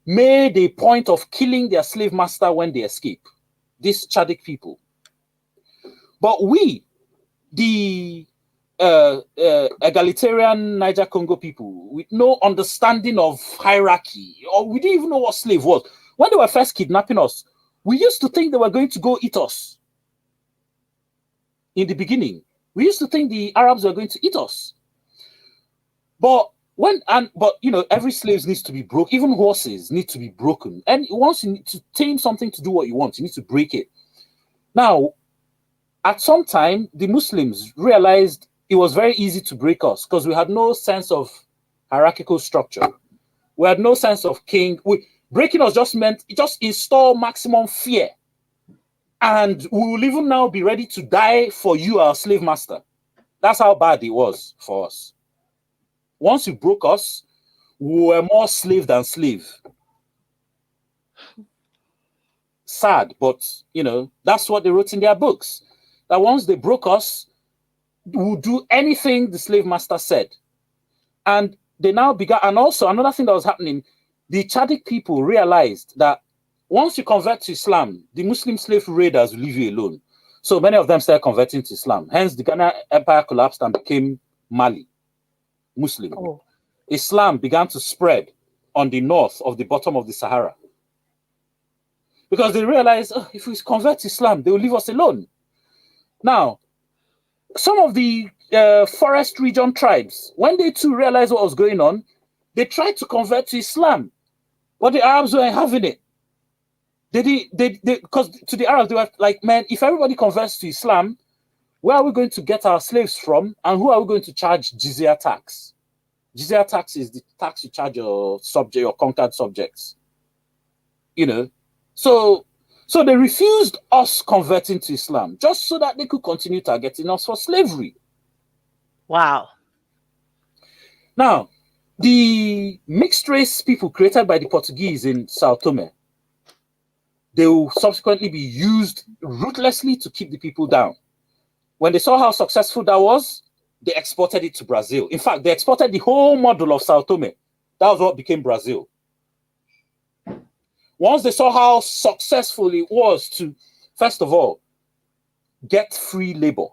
made a point of killing their slave master when they escape. These Chadic people. But we, the egalitarian Niger Congo people with no understanding of hierarchy, or we didn't even know what slave was. When they were first kidnapping us, we used to think they were going to go eat us. In the beginning, we used to think the Arabs were going to eat us. But every slave needs to be broken. Even horses need to be broken. And once you need to tame something to do what you want, you need to break it. Now, at some time, the Muslims realized it was very easy to break us because we had no sense of hierarchical structure. We had no sense of king. Breaking us just meant just install maximum fear. And we will even now be ready to die for you, our slave master. That's how bad it was for us. Once you broke us, we were more slave than slave. Sad, but that's what they wrote in their books. That once they broke us, we'll do anything the slave master said. And they now began, and also another thing that was happening, the Chadic people realized that once you convert to Islam, the Muslim slave raiders will leave you alone. So many of them started converting to Islam. Hence, the Ghana Empire collapsed and became Mali, Muslim. Oh. Islam began to spread on the north of the bottom of the Sahara. Because they realized, if we convert to Islam, they will leave us alone. Now, some of the forest region tribes, when they too realized what was going on, they tried to convert to Islam, but the Arabs weren't having it. Because to the Arabs, they were like, man, if everybody converts to Islam, where are we going to get our slaves from? And who are we going to charge jizya tax? Jizya tax is the tax you charge your conquered subjects. So they refused us converting to Islam just so that they could continue targeting us for slavery. Wow. Now, the mixed race people created by the Portuguese in Sao Tome, they will subsequently be used ruthlessly to keep the people down. When they saw how successful that was, they exported it to Brazil. In fact, they exported the whole model of Sao Tome. That was what became Brazil. Once they saw how successful it was to, first of all, get free labor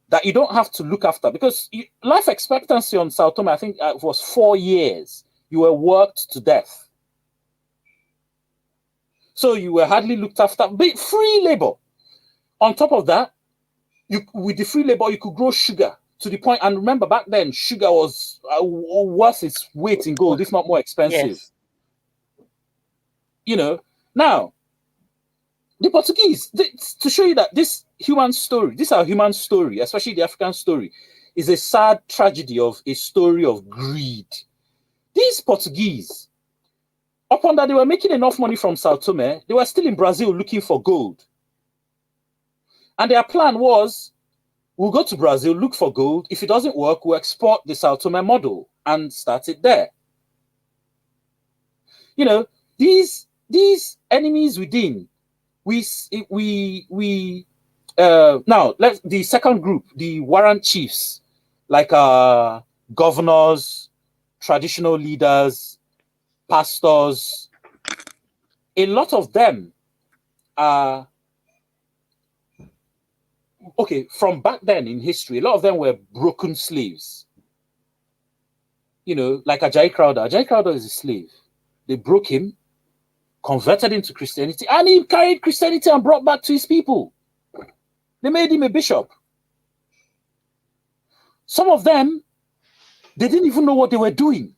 that you don't have to look after, because life expectancy on Sao Tome, I think, was 4 years. You were worked to death. So you were hardly looked after. But free labor. On top of that, with the free labor, you could grow sugar to the point. And remember, back then, sugar was worth its weight in gold, if not more expensive. Yes. You know, now the Portuguese, to show you that this human story, this our human story, especially the African story, is a sad tragedy of a story of greed. These Portuguese, upon that they were making enough money from Sao Tome, they were still in Brazil looking for gold. And their plan was, we'll go to Brazil, look for gold. If it doesn't work, we'll export the Sao Tome model and start it there. You know, these enemies within, now let's the second group, the warrant chiefs, like governors, traditional leaders, pastors. A lot of them are okay from back then in history. A lot of them were broken slaves. You know, like Ajayi Crowther. Ajayi Crowther is a slave. They broke him, converted him to Christianity, and he carried Christianity and brought back to his people. They made him a bishop. Some of them, they didn't even know what they were doing.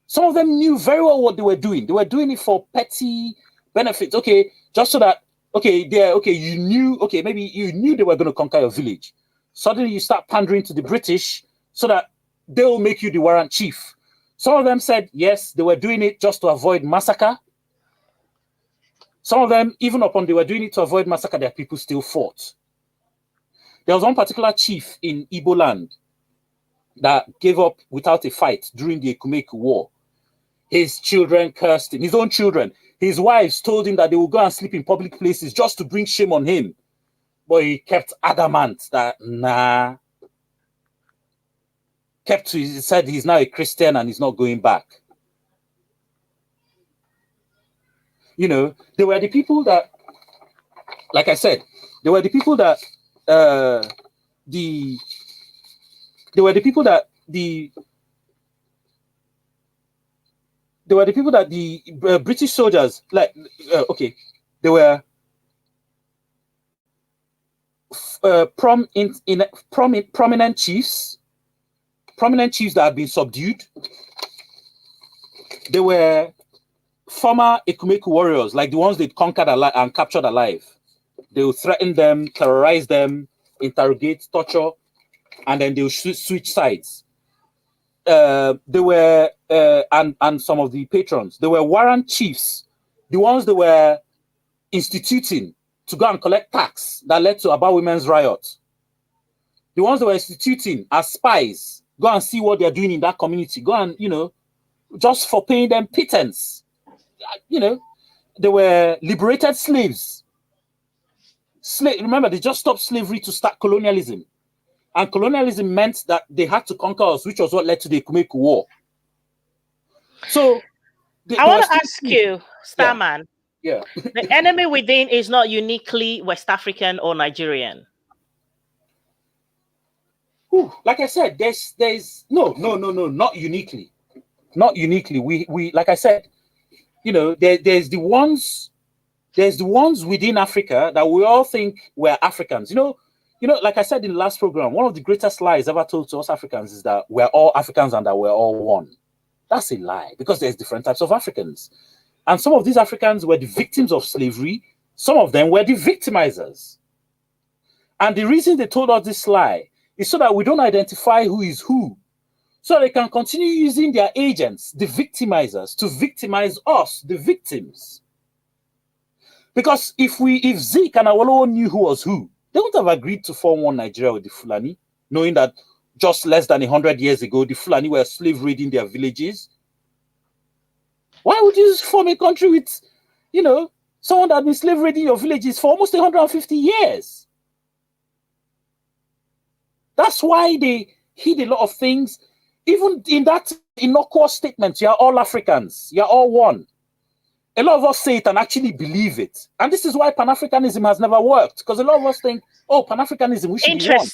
Some of them knew very well what they were doing. They were doing it for petty benefits. Okay, just so that, you knew, maybe you knew they were going to conquer your village. Suddenly you start pandering to the British so that they'll make you the warrant chief. Some of them said, yes, they were doing it just to avoid massacre. Some of them, even upon they were doing it to avoid massacre, their people still fought. There was one particular chief in Igbo land that gave up without a fight during the Ekumeku War. His children cursed him, his own children. His wives told him that they would go and sleep in public places just to bring shame on him. But he kept adamant that, nah. He said he's now a Christian and he's not going back. You know, they were the people that, like I said, they were the people that the British soldiers, like, they were prominent chiefs that had been subdued. They were former Ekumeku warriors, like the ones they'd conquered and captured alive. They would threaten them, terrorize them, interrogate, torture, and then they would switch sides. They were, and some of the patrons, they were warrant chiefs, the ones they were instituting to go and collect tax that led to About Women's riot. The ones they were instituting as spies, go and see what they're doing in that community, go and, just for paying them pittance. They were liberated slaves. Remember, they just stopped slavery to start colonialism. And colonialism meant that they had to conquer us, which was what led to the Ekumeku War. So, I want to ask you, Starman. Yeah. The enemy within is not uniquely West African or Nigerian. Like I said, there's no, not uniquely. Not uniquely. We like I said, there's the ones within Africa that we all think we're Africans. Like I said in the last program, one of the greatest lies ever told to us Africans is that we're all Africans and that we're all one. That's a lie, because there's different types of Africans. And some of these Africans were the victims of slavery. Some of them were the victimizers. And the reason they told us this lie is so that we don't identify who is who. So they can continue using their agents, the victimizers, to victimize us, the victims. Because if Zeke and Awolowo knew who was who, they would have agreed to form one Nigeria with the Fulani, knowing that just less than 100 years ago, the Fulani were slave raiding their villages. Why would you form a country with, someone that had been slave raiding your villages for almost 150 years? That's why they hid a lot of things. Even in that innocuous statement, you're all Africans, you're all one. A lot of us say it and actually believe it. And this is why Pan-Africanism has never worked. Because a lot of us think, Pan-Africanism, we should be one.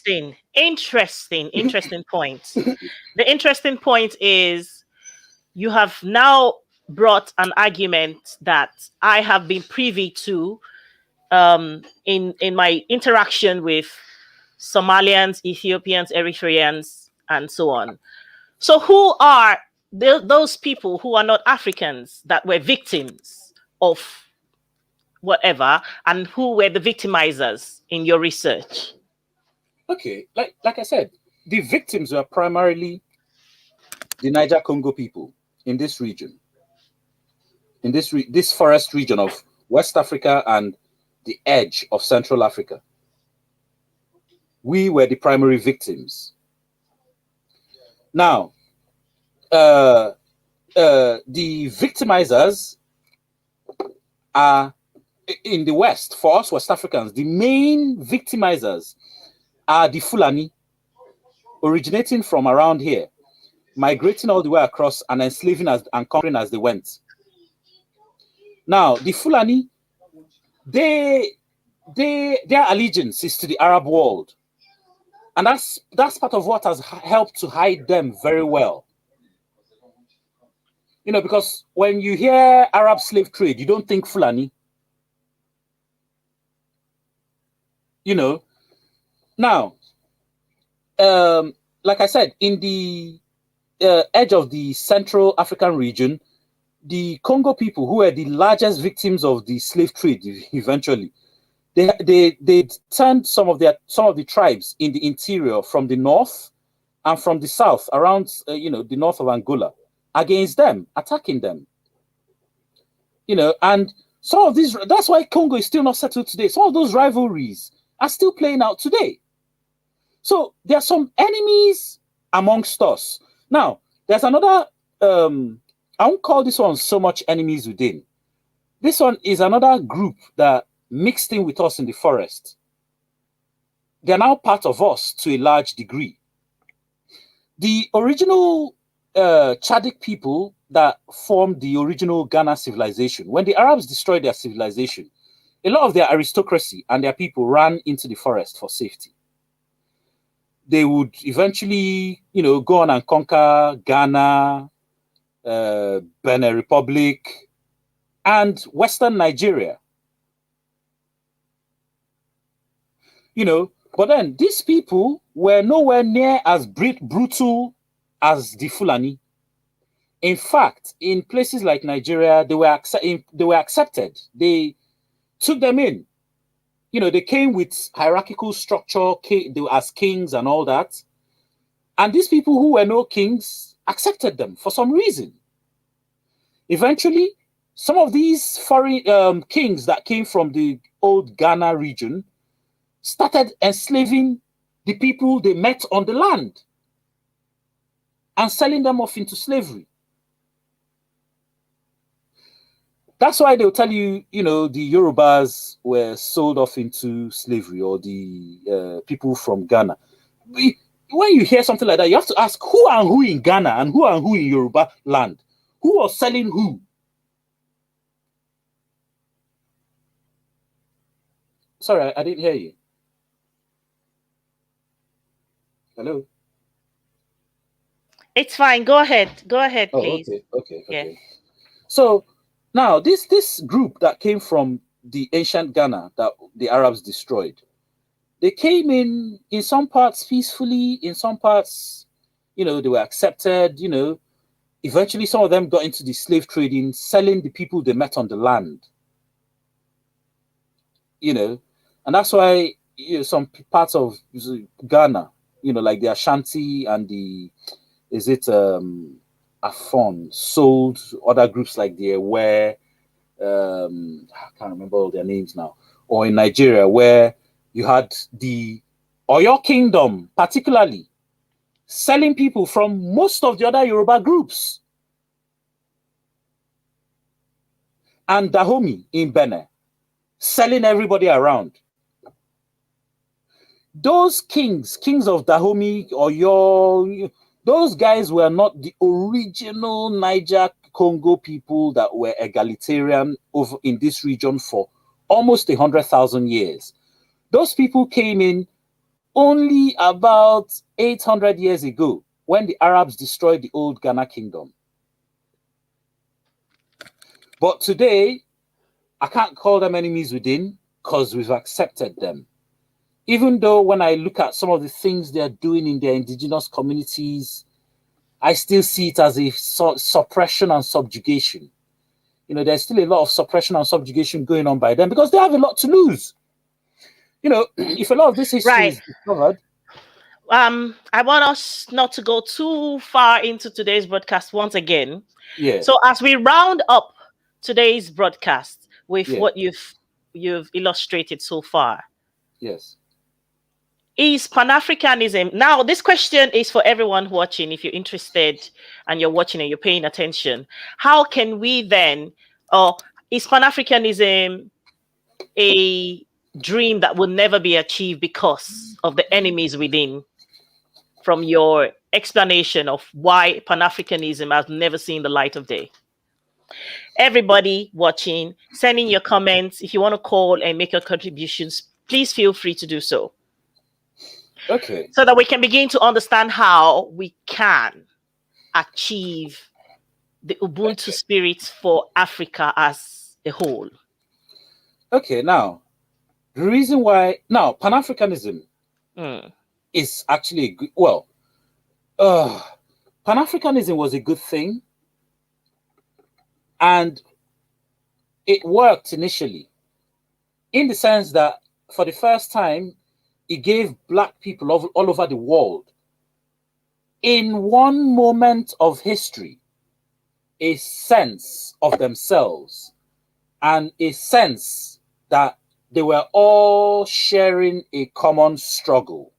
Interesting point. The interesting point is you have now brought an argument that I have been privy to in my interaction with Somalians, Ethiopians, Eritreans, and so on. So, who are those people who are not Africans that were victims of whatever, and who were the victimizers in your research? Okay, like I said, the victims were primarily the Niger Congo people in this region, in this forest region of West Africa and the edge of Central Africa. We were the primary victims. Now, uh, the victimizers are in the West. For us West Africans, the main victimizers are the Fulani, originating from around here, migrating all the way across and enslaving as and conquering as they went. Now, the Fulani, they their allegiance is to the Arab world, and that's part of what has helped to hide them very well. Because when you hear Arab slave trade, you don't think Fulani. You know, now, like I said, in the edge of the Central African region, the Congo people, who were the largest victims of the slave trade, eventually, they turned some of the tribes in the interior from the north and from the south around the north of Angola against them, attacking them. And some of these, that's why Congo is still not settled today. Some of those rivalries are still playing out today. So there are some enemies amongst us. Now, there's another, I won't call this one so much enemies within. This one is another group that mixed in with us in the forest. They're now part of us to a large degree. The original Chadic people that formed the original Ghana civilization, when the Arabs destroyed their civilization, a lot of their aristocracy and their people ran into the forest for safety. They would eventually, go on and conquer Ghana, Benin Republic, and Western Nigeria. But then these people were nowhere near as brutal as the Fulani. In fact, in places like Nigeria, they were accepted. They took them in. They came with hierarchical structure, they were as kings and all that. And these people who were no kings accepted them for some reason. Eventually, some of these foreign kings that came from the old Ghana region started enslaving the people they met on the land and selling them off into slavery. That's why they'll tell you, the Yorubas were sold off into slavery, or the people from Ghana. When you hear something like that, you have to ask who and who in Ghana and who in Yoruba land. Who was selling who? Sorry, I didn't hear you. Hello? It's fine. Go ahead. Go ahead, Oh, please. okay. Yeah. So now this group that came from the ancient Ghana that the Arabs destroyed, they came in some parts peacefully, in some parts, they were accepted. Eventually some of them got into the slave trading, selling the people they met on the land. And that's why some parts of Ghana, like the Ashanti and the is it Afon sold other groups like the Aware, I can't remember all their names now, or in Nigeria where you had the Oyo Kingdom, particularly selling people from most of the other Yoruba groups, and Dahomey in Benin, selling everybody around. Those kings of Dahomey, Oyo, those guys were not the original Niger Congo people that were egalitarian over in this region for almost 100,000 years. Those people came in only about 800 years ago when the Arabs destroyed the old Ghana kingdom. But today, I can't call them enemies within because we've accepted them. Even though when I look at some of the things they are doing in their indigenous communities, I still see it as a suppression and subjugation. There's still a lot of suppression and subjugation going on by them because they have a lot to lose. If a lot of this history Right. is discovered, I want us not to go too far into today's broadcast once again. yeah, So as we round up today's broadcast with yeah, what you've illustrated so far, yes, is Pan-Africanism, now this question is for everyone watching, if you're interested and you're watching and you're paying attention, how can we then, or is Pan-Africanism a dream that will never be achieved because of the enemies within, from your explanation of why Pan-Africanism has never seen the light of day? Everybody watching, send in your comments. If you want to call and make your contributions, please feel free to do so, okay, so that we can begin to understand how we can achieve the Ubuntu okay, spirit for Africa as a whole. okay. Now, the reason why now Pan Africanism Mm, is actually a good, well, uh, Pan Africanism was a good thing and it worked initially in the sense that for the first time, it gave Black people all over the world, in one moment of history, a sense of themselves and a sense that they were all sharing a common struggle,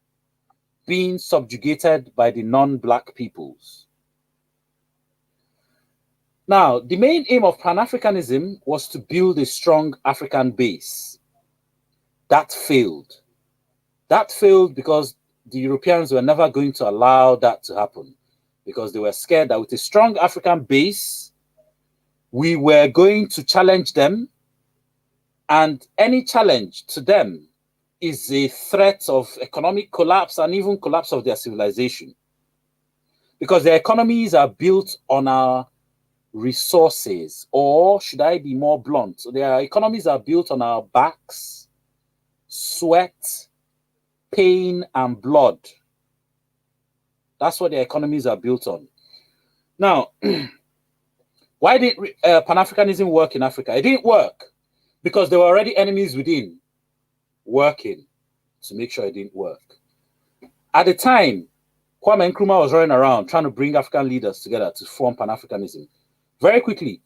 being subjugated by the non-Black peoples. Now, the main aim of Pan-Africanism was to build a strong African base. That failed. That failed because the Europeans were never going to allow that to happen because they were scared that with a strong African base, we were going to challenge them, and any challenge to them is a threat of economic collapse and even collapse of their civilization because their economies are built on our resources, or should I be more blunt? So their economies are built on our backs, sweat, pain, and blood. That's what their economies are built on. Now, why did Pan-Africanism work in Africa? It didn't work because there were already enemies within working to make sure it didn't work. At the time, Kwame Nkrumah was running around trying to bring African leaders together to form Pan-Africanism. Very quickly,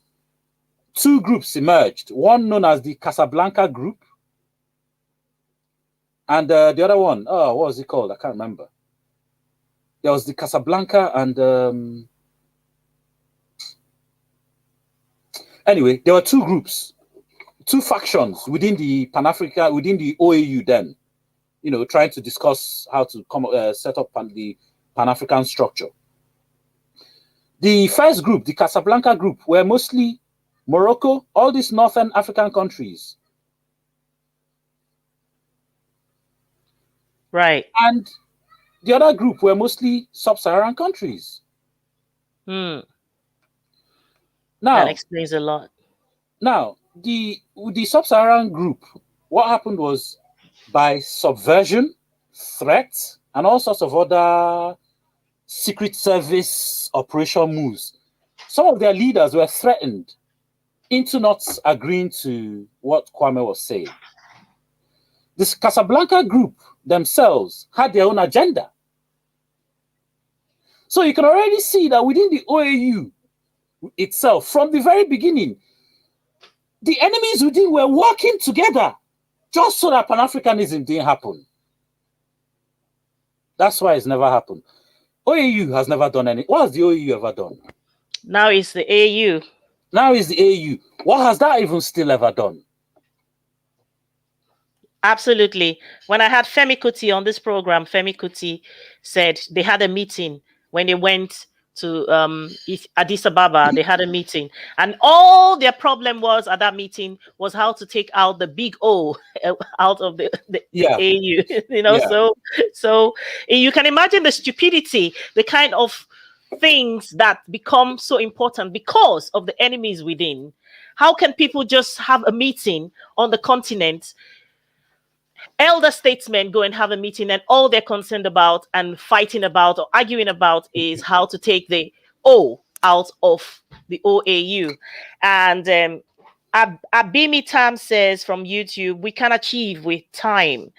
two groups emerged, one known as the Casablanca Group, and the other one, oh, what was it called? I can't remember. There was the Casablanca and anyway, there were two groups, two factions within the Pan-Africa, within the OAU then, trying to discuss how to set up the Pan-African structure. The first group, the Casablanca group, were mostly Morocco, all these northern African countries. right. And the other group were mostly sub-Saharan countries. Mm, that Now, explains a lot. the sub-Saharan group, what happened was by subversion, threat, and all sorts of other secret service operation moves, some of their leaders were threatened into not agreeing to what Kwame was saying. This Casablanca group themselves had their own agenda. So you can already see that within the OAU itself, from the very beginning, the enemies within were working together just so that Pan-Africanism didn't happen. That's why it's never happened. OAU has never done any. What has the OAU ever done? Now it's the AU. Now is the AU. What has that even still ever done? Absolutely. When I had Femi Kuti on this program, Femi Kuti said they had a meeting when they went to Addis Ababa. They had a meeting, and all their problem was at that meeting was how to take out the big O out of the Yeah, AU. yeah, So you can imagine the stupidity, the kind of things that become so important because of the enemies within. How can people just have a meeting on the continent, elder statesmen go and have a meeting, and all they're concerned about and fighting about or arguing about is how to take the O out of the OAU? And Abimi Tam says from YouTube, we can achieve with time.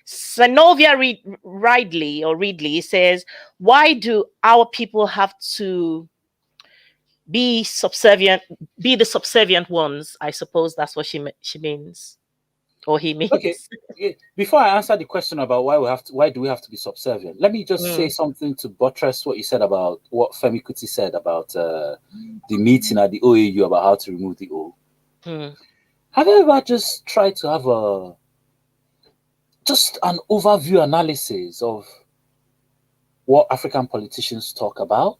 Sanovia Ridley says, why do our people have to be subservient, be the subservient ones? I suppose that's what she means, or he Okay. means. Before I answer the question about why do we have to be subservient, let me just say Mm, something to buttress what you said about what Femi Kuti said about the meeting at the OAU about how to remove the O. mm, Have you ever just tried to have a just an overview analysis of what African politicians talk about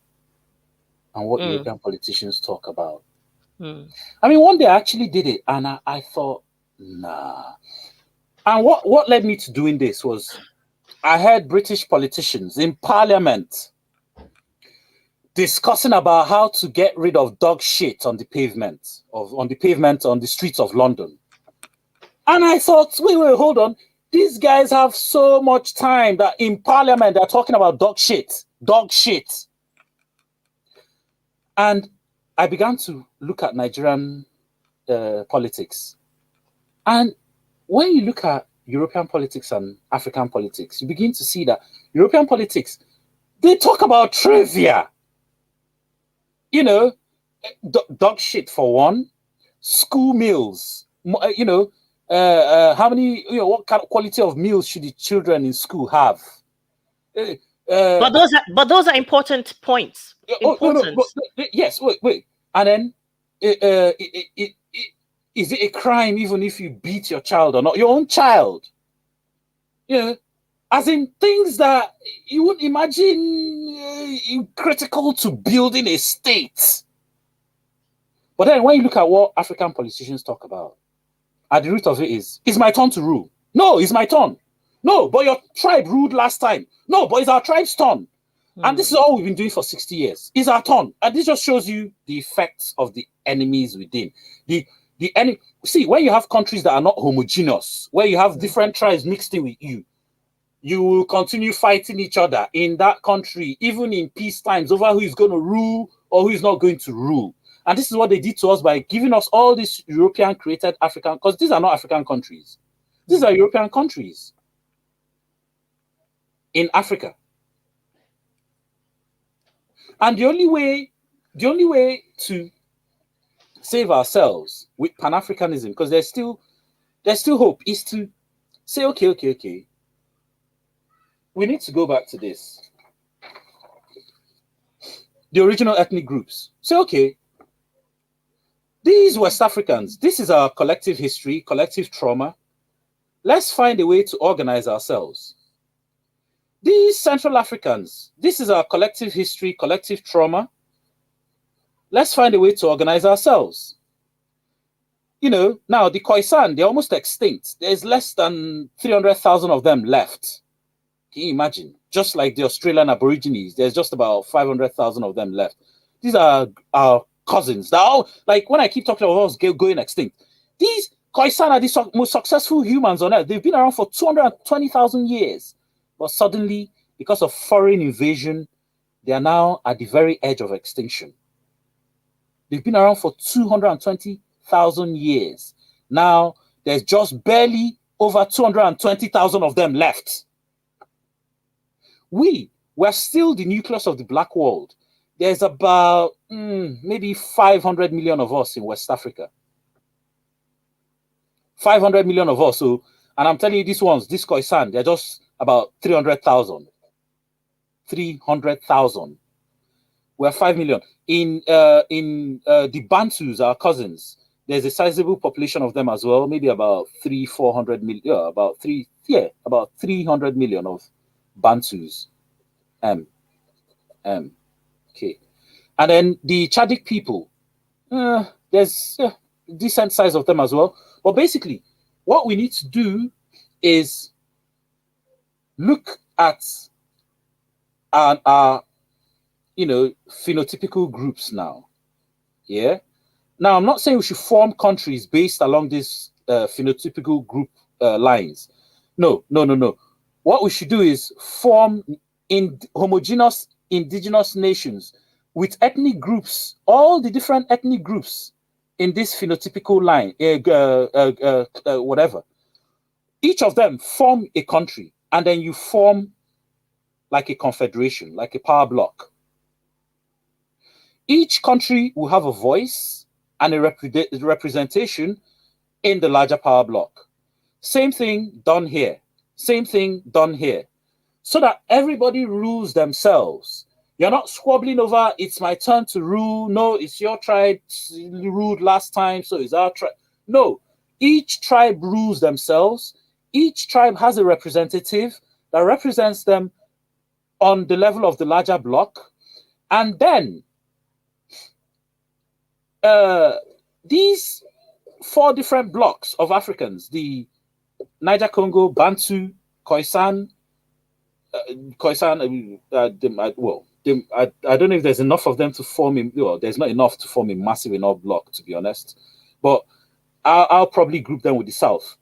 and what mm, European politicians talk about? mm, I mean, one day I actually did it, and I thought, nah. And what led me to doing this was I heard British politicians in Parliament discussing about how to get rid of dog shit on the pavement on the streets of London. And I thought, wait, hold on. These guys have so much time that in Parliament they're talking about dog shit, dog shit. And I began to look at Nigerian politics. And when you look at European politics and African politics, you begin to see that European politics, they talk about trivia. You know, dog shit for one, school meals. How many, what kind of quality of meals should the children in school have? Uh, uh, but those are important points. oh no, no, Important. but yes, wait, and then is it a crime even if you beat your child or not? Your own child, yeah, as in things that you wouldn't imagine critical to building a state. But then when you look at what African politicians talk about, at the root of it is, it's my turn to rule. No, it's my turn. No, but your tribe ruled last time. No, but it's our tribe's turn. And this Mm, is all we've been doing for 60 years. It's our turn. And this just shows you the effects of the enemies within. The enemy. See, when you have countries that are not homogeneous, where you have mm, different tribes mixed in with you will continue fighting each other in that country, even in peace times, over who is going to rule or who is not going to rule. And this is what they did to us by giving us all these European created African, because these are not African countries. These mm, are European countries in Africa. And the only way to save ourselves with Pan-Africanism, because there's still hope, is to say, okay, we need to go back to this. The original ethnic groups. Say, okay, these West Africans, this is our collective history, collective trauma. Let's find a way to organize ourselves. These Central Africans, this is our collective history, collective trauma. Let's find a way to organize ourselves. Now the Khoisan, they're almost extinct. There's less than 300,000 of them left. Can you imagine? Just like the Australian Aborigines, there's just about 500,000 of them left. These are our cousins. They're all, like, when I keep talking about us going extinct, these Khoisan are the most successful humans on Earth. They've been around for 220,000 years. But suddenly, because of foreign invasion, they are now at the very edge of extinction. They've been around for 220,000 years. Now, there's just barely over 220,000 of them left. We're still the nucleus of the black world. There's about maybe 500 million of us in West Africa. 500 million of us. So, and I'm telling you, this Khoisan, they're just about 300,000. 300,000. We're 5 million. In the Bantus, our cousins, there's a sizable population of them as well, maybe about 400 million, about 300 million of Bantus. Um, okay. And then the Chadic people, there's a decent size of them as well. But basically, what we need to do is look at our phenotypical groups now. Yeah. Now, I'm not saying we should form countries based along these phenotypical group lines. No, no, no, no. What we should do is form in homogeneous indigenous nations with ethnic groups, all the different ethnic groups in this phenotypical line, whatever. Each of them form a country, and then you form like a confederation, like a power block. Each country will have a voice and a representation in the larger power block. Same thing done here. Same thing done here. So that everybody rules themselves. You're not squabbling over, it's my turn to rule. No, it's your tribe ruled last time, so it's our tribe. No, each tribe rules themselves. Each tribe has a representative that represents them on the level of the larger block. And then these four different blocks of Africans, the Niger Congo, Bantu, Khoisan, I don't know if there's enough of them to form there's not enough to form a massive enough block, to be honest. But I'll probably group them with the South.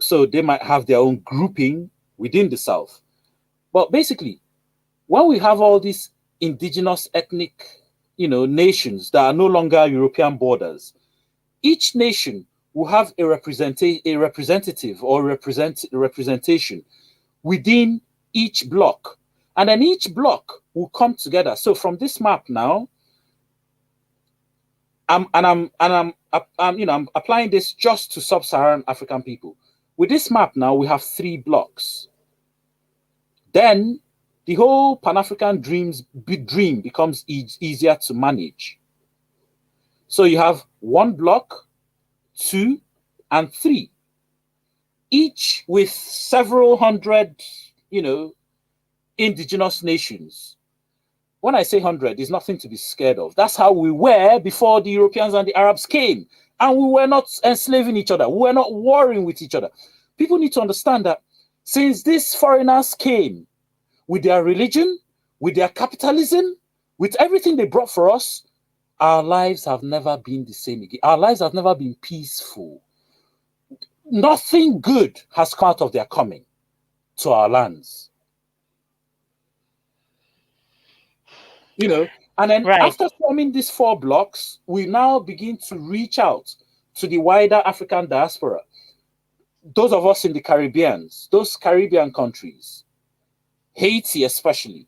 So they might have their own grouping within the South. But basically, when we have all these indigenous ethnic, nations that are no longer European borders, each nation will have a representative or representation within each block, and then each block will come together. So from this map now, I'm applying this just to sub-Saharan African people. With this map now, we have 3 blocks. Then the whole Pan-African dream becomes easier to manage. So you have 1 block, 2, and 3, each with several hundred, indigenous nations. When I say 100, there's nothing to be scared of. That's how we were before the Europeans and the Arabs came. And we were not enslaving each other. We were not warring with each other. People need to understand that since these foreigners came with their religion, with their capitalism, with everything they brought for us, our lives have never been the same again. Our lives have never been peaceful. Nothing good has come out of their coming to our lands. And then Right. after forming these 4 blocks, we now begin to reach out to the wider African diaspora. Those of us in the Caribbean, those Caribbean countries, Haiti especially.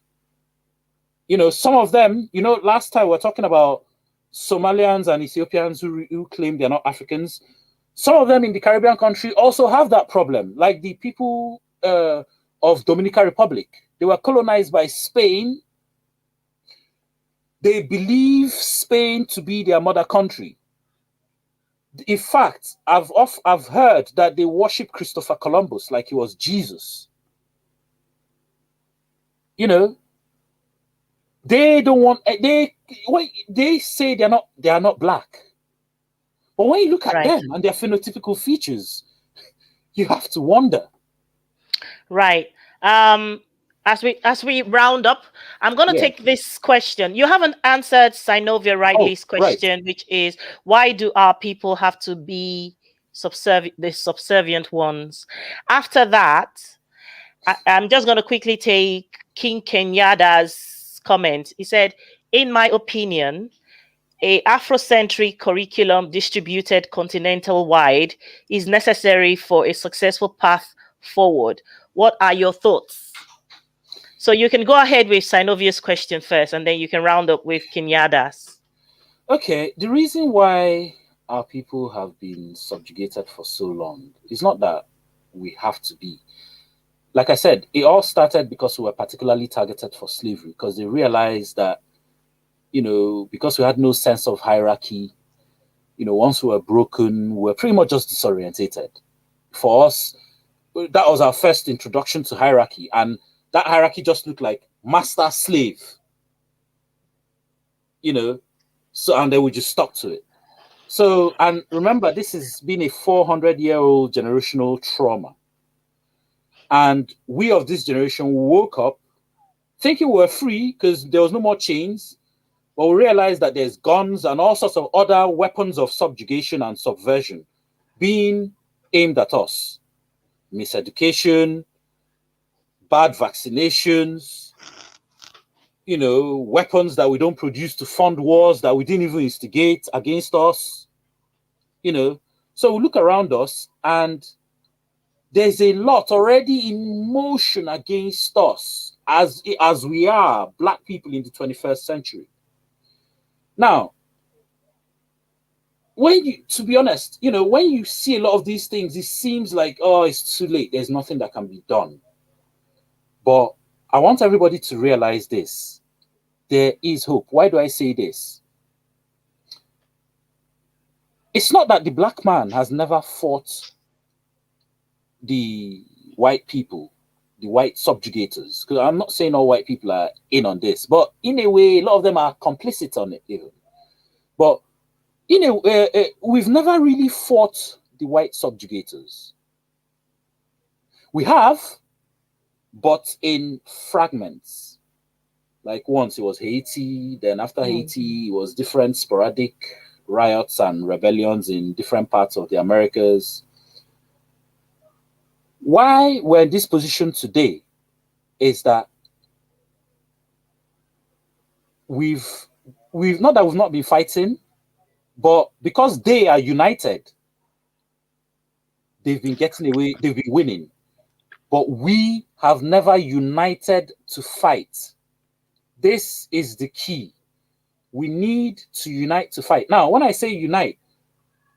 Some of them, last time we were talking about Somalians and Ethiopians who claim they're not Africans. Some of them in the Caribbean country also have that problem, like the people of Dominican Republic. They were colonized by Spain. They believe Spain to be their mother country. In fact, I've heard that they worship Christopher Columbus like he was Jesus. They don't want they say they are not black. But when you look at Right. them and their phenotypical features, you have to wonder. Right. Um, as we round up, I'm going to Yeah. take this question. You haven't answered Synovia Oh, Ridley's right. question, which is why do our people have to be the subservient ones? After that, I'm just going to quickly take King Kenyatta's comment. He said, "In my opinion, a Afrocentric curriculum distributed continental wide is necessary for a successful path forward. What are your thoughts?" So you can go ahead with Synovia's question first, and then you can round up with Kenyatta's. Okay. The reason why our people have been subjugated for so long is not that we have to be. Like I said, it all started because we were particularly targeted for slavery, because they realized that, because we had no sense of hierarchy, once we were broken, we were pretty much just disorientated. For us, that was our first introduction to hierarchy. And that hierarchy just looked like master slave, so, and then we just stuck to it. So, and remember, this has been a 400-year-old generational trauma. And we of this generation woke up thinking we're free because there was no more chains. But we realized that there's guns and all sorts of other weapons of subjugation and subversion being aimed at us. Miseducation, bad vaccinations, weapons that we don't produce to fund wars that we didn't even instigate against us, you know. So we look around us and there's a lot already in motion against us as we are black people in the 21st century. Now, to be honest, when you see a lot of these things, it seems like, oh, it's too late. There's nothing that can be done. But I want everybody to realize this. There is hope. Why do I say this? It's not that the black man has never fought the white people, the white subjugators, because I'm not saying all white people are in on this, but in a way, a lot of them are complicit on it even. But we've never really fought the white subjugators. We have, but in fragments. Like once it was Haiti, then after Haiti, it was different sporadic riots and rebellions in different parts of the Americas. Why we're in this position today is that we've not that we've not been fighting, but because they are united, they've been getting away, they've been winning. But we have never united to fight. This is the key. We need to unite to fight. Now, when I say unite,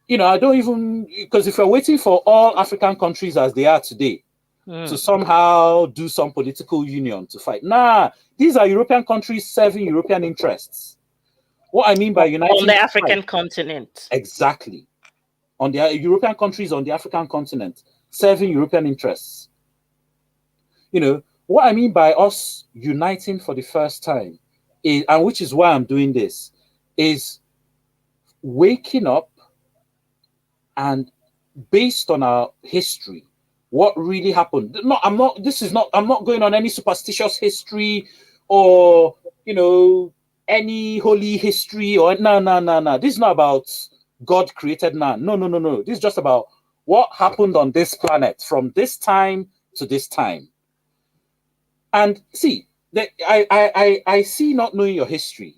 I don't even, because if we're waiting for all African countries as they are today to somehow do some political union to fight. Nah, these are European countries serving European interests. What I mean by uniting on the African continent. Exactly. On the European countries on the African continent, serving European interests. What I mean by us uniting for the first time, and which is why I'm doing this, is waking up and based on our history, what really happened. I'm not going on any superstitious history or, any holy history or no. This is not about God created man. No. This is just about what happened on this planet from this time to this time. And see, I see not knowing your history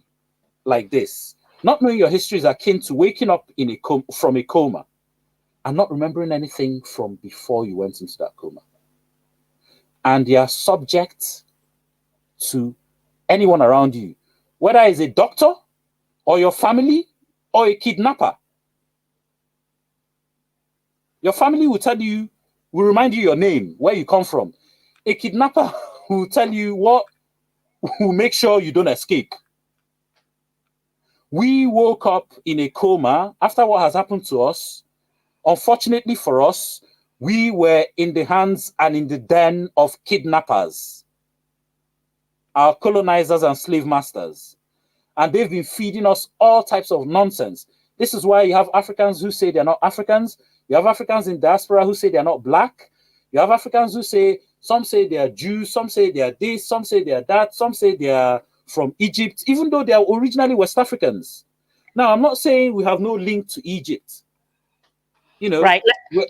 like this. Not knowing your history is akin to waking up from a coma and not remembering anything from before you went into that coma. And you are subject to anyone around you, whether it's a doctor or your family or a kidnapper. Your family will remind you your name, where you come from. A kidnapper will tell you what will make sure you don't escape. We woke up in a coma after what has happened to us. Unfortunately for us, we were in the hands and in the den of kidnappers, our colonizers and slave masters. And they've been feeding us all types of nonsense. This is why you have Africans who say they're not Africans. You have Africans in diaspora who say they're not black. You have Africans who say, some say they are Jews, some say they are this, some say they are that, some say they are from Egypt, even though they are originally West Africans. Now, I'm not saying we have no link to Egypt. Right.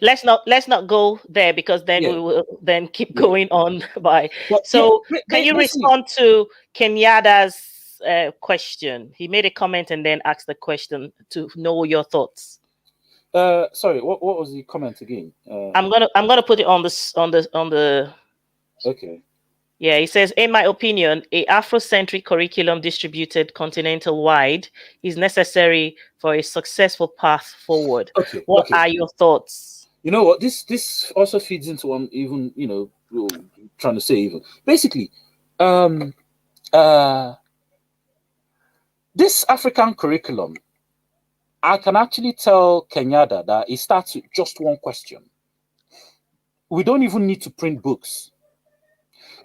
Let's not go there, because then we will then keep going on by. So can you respond to Kenyatta's question? He made a comment and then asked the question to know your thoughts. Sorry, what was the comment again? I'm gonna put it on the. Okay. Yeah, he says, in my opinion, a Afrocentric curriculum distributed continental-wide is necessary for a successful path forward. Okay. What are your thoughts? You know what? This also feeds into what I'm even, trying to say even. Basically, this African curriculum, I can actually tell Kenyatta that it starts with just one question. We don't even need to print books.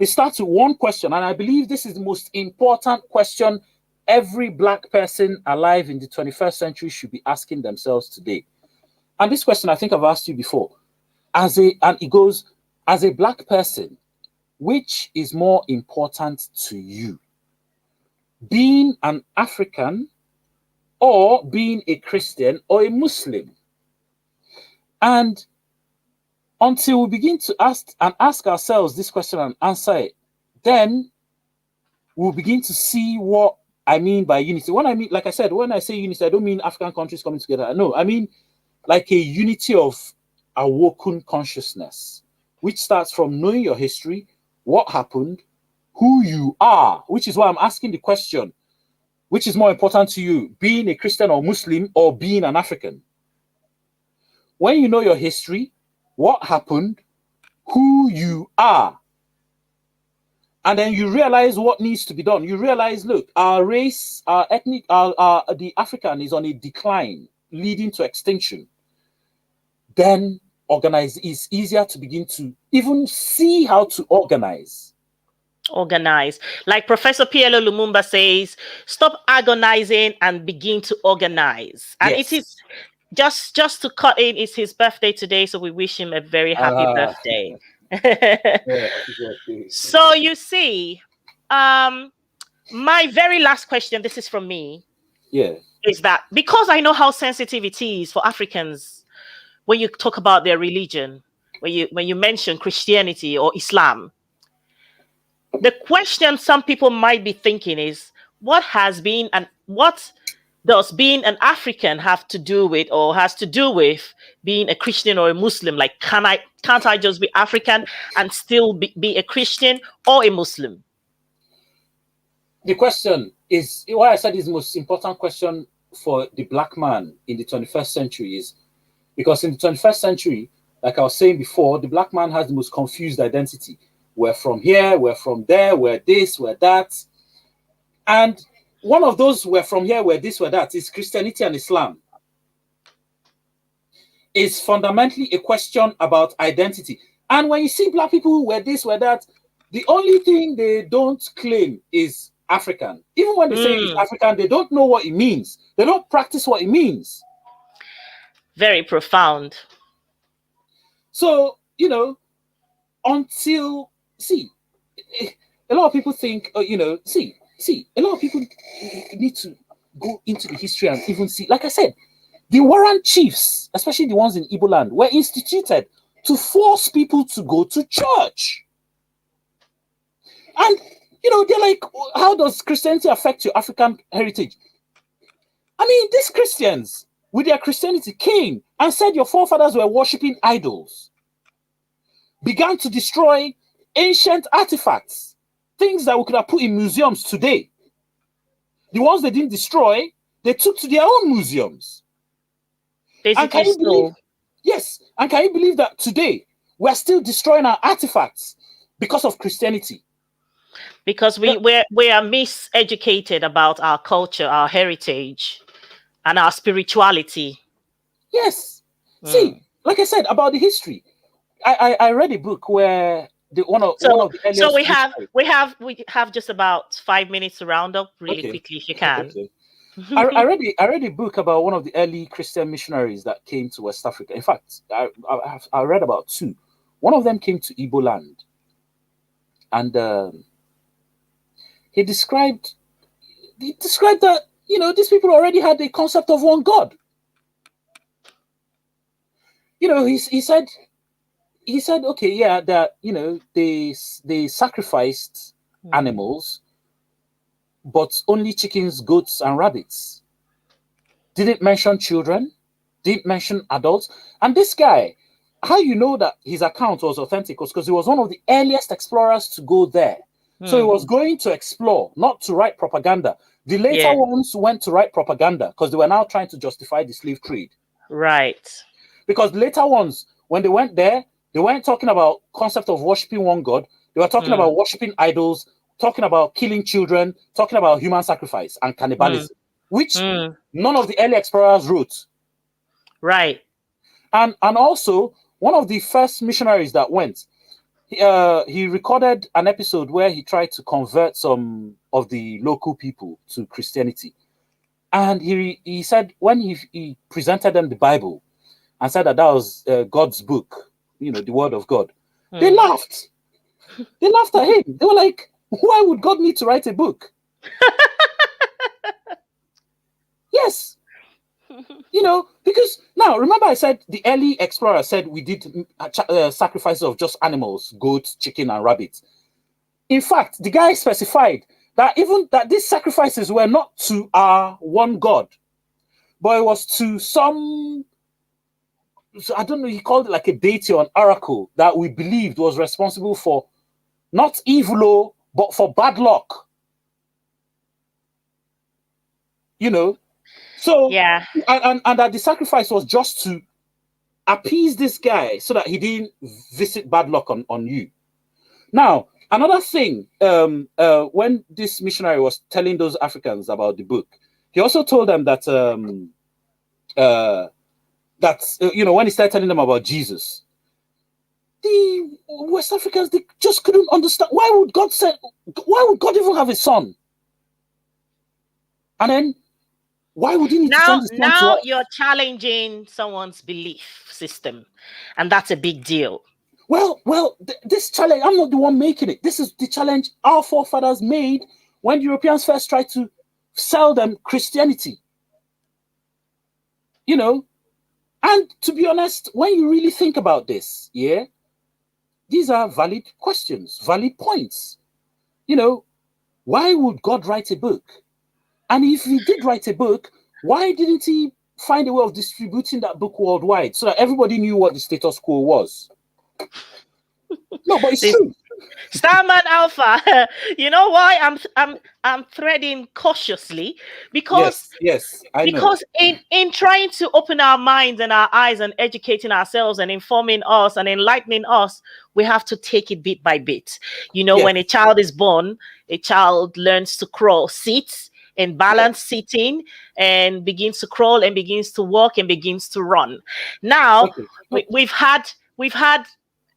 It starts with one question, and I believe this is the most important question every black person alive in the 21st century should be asking themselves today. And this question, I think I've asked you before. And it goes, as a black person, which is more important to you? Being an African or being a Christian or a Muslim? And until we begin to ask ourselves this question and answer it, then we'll begin to see what I mean by unity. When I mean, like I said, when I say unity, I don't mean African countries coming together. No, I mean like a unity of awoken consciousness, which starts from knowing your history, what happened, who you are, which is why I'm asking the question, which is more important to you, being a Christian or Muslim or being an African? When you know your history, what happened, who you are, and then you realize what needs to be done. You realize, look, our race, our ethnic, the African is on a decline, leading to extinction. Then organize is easier to begin to even see how to organize. Organize. Like Professor PLO Lumumba says, stop agonizing and begin to organize. And it is Yes. just to cut in, it's his birthday today, so we wish him a very happy Uh, birthday. yeah, happy birthday. So you see, um, my very last question, this is from me, Yeah. is that because I know how sensitive it is for Africans when you talk about their religion, when you mention Christianity or Islam, the question some people might be thinking is, what does being an African have to do with, or has to do with, being a Christian or a Muslim? Like, can't I just be African and still be a Christian or a Muslim? The question is why I said is the most important question for the black man in the 21st century is because in the 21st century, like I was saying before, the black man has the most confused identity. We're from here, we're from there, we're this, we're that. And one of those we're from here, we're this, we're that is Christianity and Islam. Is fundamentally a question about identity. And when you see black people we're this, we're that, the only thing they don't claim is African. Even when they say it's Mm, African, they don't know what it means. They don't practice what it means. very profound. So, until, see, a lot of people think, a lot of people need to go into the history and even see, like I said, the Warren chiefs, especially the ones in Igbo land, were instituted to force people to go to church. And, they're like, how does Christianity affect your African heritage? I mean, these Christians, with their Christianity, came and said your forefathers were worshipping idols, began to destroy ancient artifacts, things that we could have put in museums today. The ones they didn't destroy, they took to their own museums. And Basically can you believe, stole. yes, and can you believe that today we're still destroying our artifacts because of Christianity? Because The- we are miseducated about our culture, our heritage, and our spirituality. yes. See, Mm. like I said about the history, I read a book where one So of the so earliest missionaries. we have just about 5 minutes to round up really Okay, quickly if you can. okay. I read a book about one of the early Christian missionaries that came to West Africa. In fact, I read about two. One of them came to Igbo land, and he described that these people already had the concept of one God. He said okay, yeah, that they sacrificed Mm. animals, but only chickens, goats, and rabbits. Didn't mention children, didn't mention adults. And this guy, how you know that his account was authentic was because he was one of the earliest explorers to go there. So he Mm. was going to explore, not to write propaganda. The later Yeah, ones went to write propaganda because they were now trying to justify the slave trade. right. Because the later ones, when they went there, they weren't talking about concept of worshiping one God. They were talking Mm. about worshiping idols, talking about killing children, talking about human sacrifice and Mm. cannibalism, which Mm. none of the early explorers wrote. Right. And also one of the first missionaries that went, he recorded an episode where he tried to convert some of the local people to Christianity. And he said when he presented them the Bible and said that was God's book, the Word of God, they Mm. laughed. They laughed at him. They were like, why would God need to write a book? Yes, because now remember I said the early explorer said we did sacrifices of just animals, goats, chicken, and rabbits. In fact, the guy specified that even that these sacrifices were not to our one God, but it was to some, so I don't know, he called it like a deity or an oracle that we believed was responsible for not evil, but for bad luck. You know, so Yeah. and that the sacrifice was just to appease this guy so that he didn't visit bad luck on you. Now, another thing, when this missionary was telling those Africans about the book, he also told them that when he started telling them about Jesus, the West Africans, they just couldn't understand why would God even have a son? And then why would he need to Now, send his son to now us? you're challenging someone's belief system, and that's a big deal. This challenge, I'm not the one making it. This is the challenge our forefathers made when Europeans first tried to sell them Christianity. You know, and to be honest, when you really think about this, yeah, these are valid questions, valid points. You know, why would God write a book? And if he did write a book, why didn't he find a way of distributing that book worldwide so that everybody knew what the status quo was? No, but it's This true. Starman Alpha. You know why I'm threading cautiously? because Yes, yes, I know. because in trying to open our minds and our eyes and educating ourselves and informing us and enlightening us, we have to take it bit by bit. Yes, When a child is born, a child learns to crawl, sits and yes. balance sitting, and begins to crawl and begins to walk and begins to run. Now Okay. we, No, we've had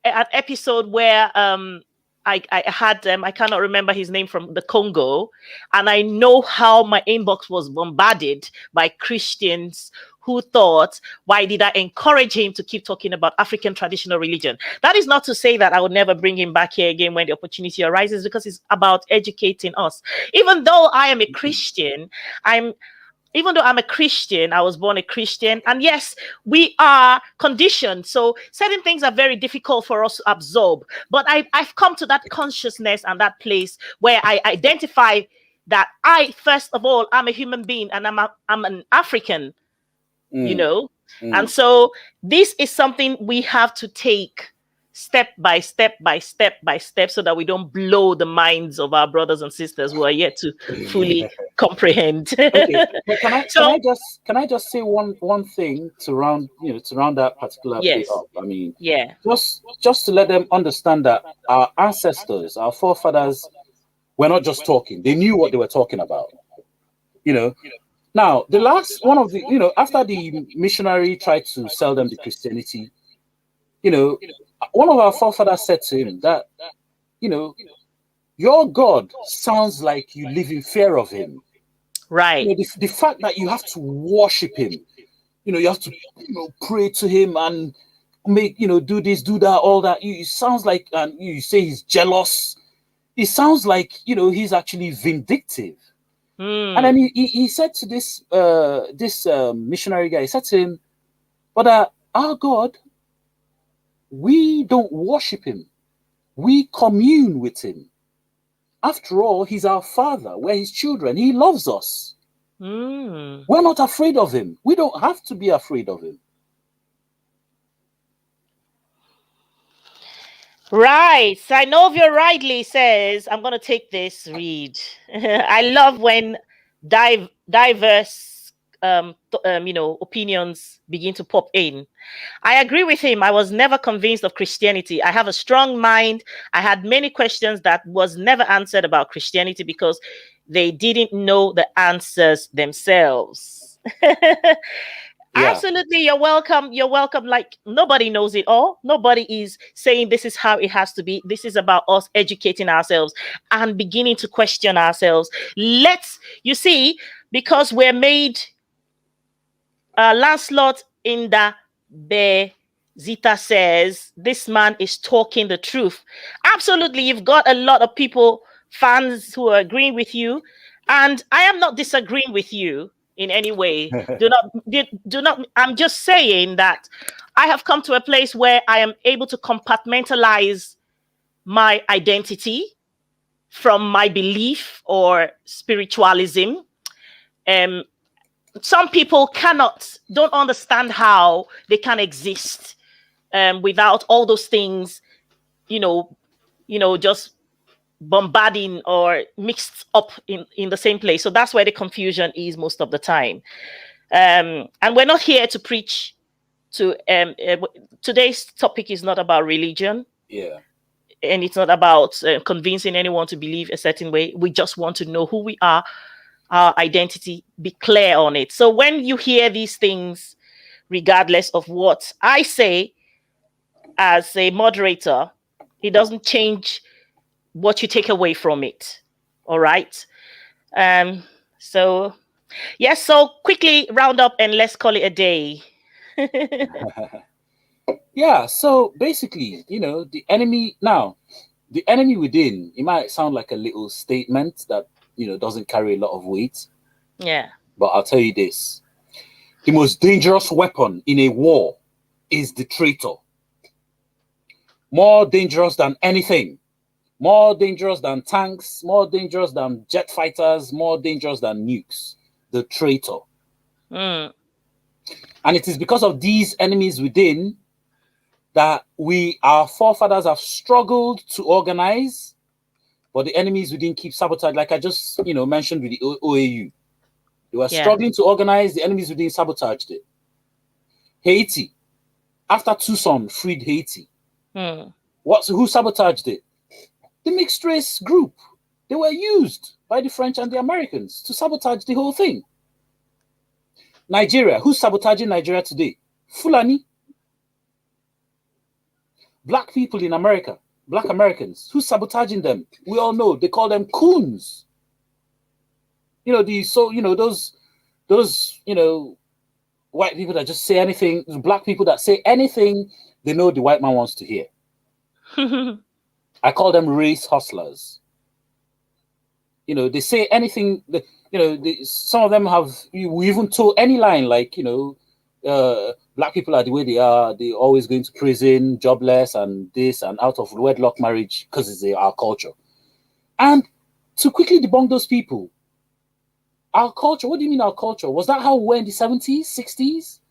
an episode where I had I cannot remember his name, from the Congo, and I know how my inbox was bombarded by Christians who thought, why did I encourage him to keep talking about African traditional religion? That is not to say that I would never bring him back here again when the opportunity arises, because it's about educating us. Even though I am a Christian, I'm even though I'm a Christian, I was born a Christian. And yes, we are conditioned. So certain things are very difficult for us to absorb. But I've come to that consciousness and that place where I identify that I, first of all, I'm a human being, and I'm an African, you mm, know. And mm. so this is something we have to take step by step by step by step, so that we don't blow the minds of our brothers and sisters who are yet to fully comprehend. Okay, but So can I just say one thing to round that particular bit yes, up? I mean, yeah, just to let them understand that our ancestors, our forefathers, were not just talking; they knew what they were talking about. You know. Now, the last one of the after the missionary tried to sell them the Christianity, you know, one of our forefathers said to him that you know your God sounds like you live in fear of him. right. The fact that you have to worship him, you have to pray to him and make do this, do that, all that. It sounds like, and you say he's jealous. It sounds like he's actually vindictive. And then Hmm. he said to this missionary guy, he said to him, but our God, we don't worship him. We commune with him. After all, he's our father. We're his children. He loves us. Hmm. We're not afraid of him. We don't have to be afraid of him. Right. Sinovia Ridley says, I'm going to take this read. I love when diverse opinions begin to pop in. I agree with him. I was never convinced of Christianity. I have a strong mind. I had many questions that was never answered about Christianity because they didn't know the answers themselves. Yeah. Absolutely, you're welcome. You're welcome. Like, nobody knows it all. Nobody is saying this is how it has to be. This is about us educating ourselves and beginning to question ourselves. You see, because we're made Lancelot in the bear Zita says this man is talking the truth. Absolutely, you've got a lot of people, fans who are agreeing with you, and I am not disagreeing with you in any way. Do not. I'm just saying that I have come to a place where I am able to compartmentalize my identity from my belief or spiritualism. Um, some people don't understand how they can exist without all those things, you know, just bombarding or mixed up in the same place. So that's where the confusion is most of the time. And we're not here to preach to. Today's topic is not about religion, Yeah. and it's not about convincing anyone to believe a certain way. We just want to know who we are, our identity, be clear on it. So when you hear these things, regardless of what I say as a moderator, it doesn't change what you take away from it. All right. Um, so yes, so quickly round up and let's call it a day. Yeah. So basically, the enemy now, the enemy within, it might sound like a little statement that, doesn't carry a lot of weight, Yeah. but I'll tell you this: the most dangerous weapon in a war is the traitor. More dangerous than anything, more dangerous than tanks, more dangerous than jet fighters, more dangerous than nukes. The traitor. Mm, And it is because of these enemies within that our forefathers have struggled to organize, but the enemies within keep sabotage. Like I just, mentioned with the OAU, they were yeah. struggling to organize. The enemies within sabotaged it. Haiti, after Tucson freed Haiti, Mm, who sabotaged it? The mixed race group. They were used by the French and the Americans to sabotage the whole thing. Nigeria, who's sabotaging Nigeria today? Fulani. Black people in America, Black Americans, who's sabotaging them? We all know they call them coons. Those white people that just say anything, black people that say anything they know the white man wants to hear. I call them race hustlers. They say anything that, some of them we even told any line like, black people are the way they are. They're always going to prison, jobless, and this and out of wedlock marriage because it's our culture. And to quickly debunk those people, our culture, what do you mean our culture? Was that how we were in the 70s, 60s?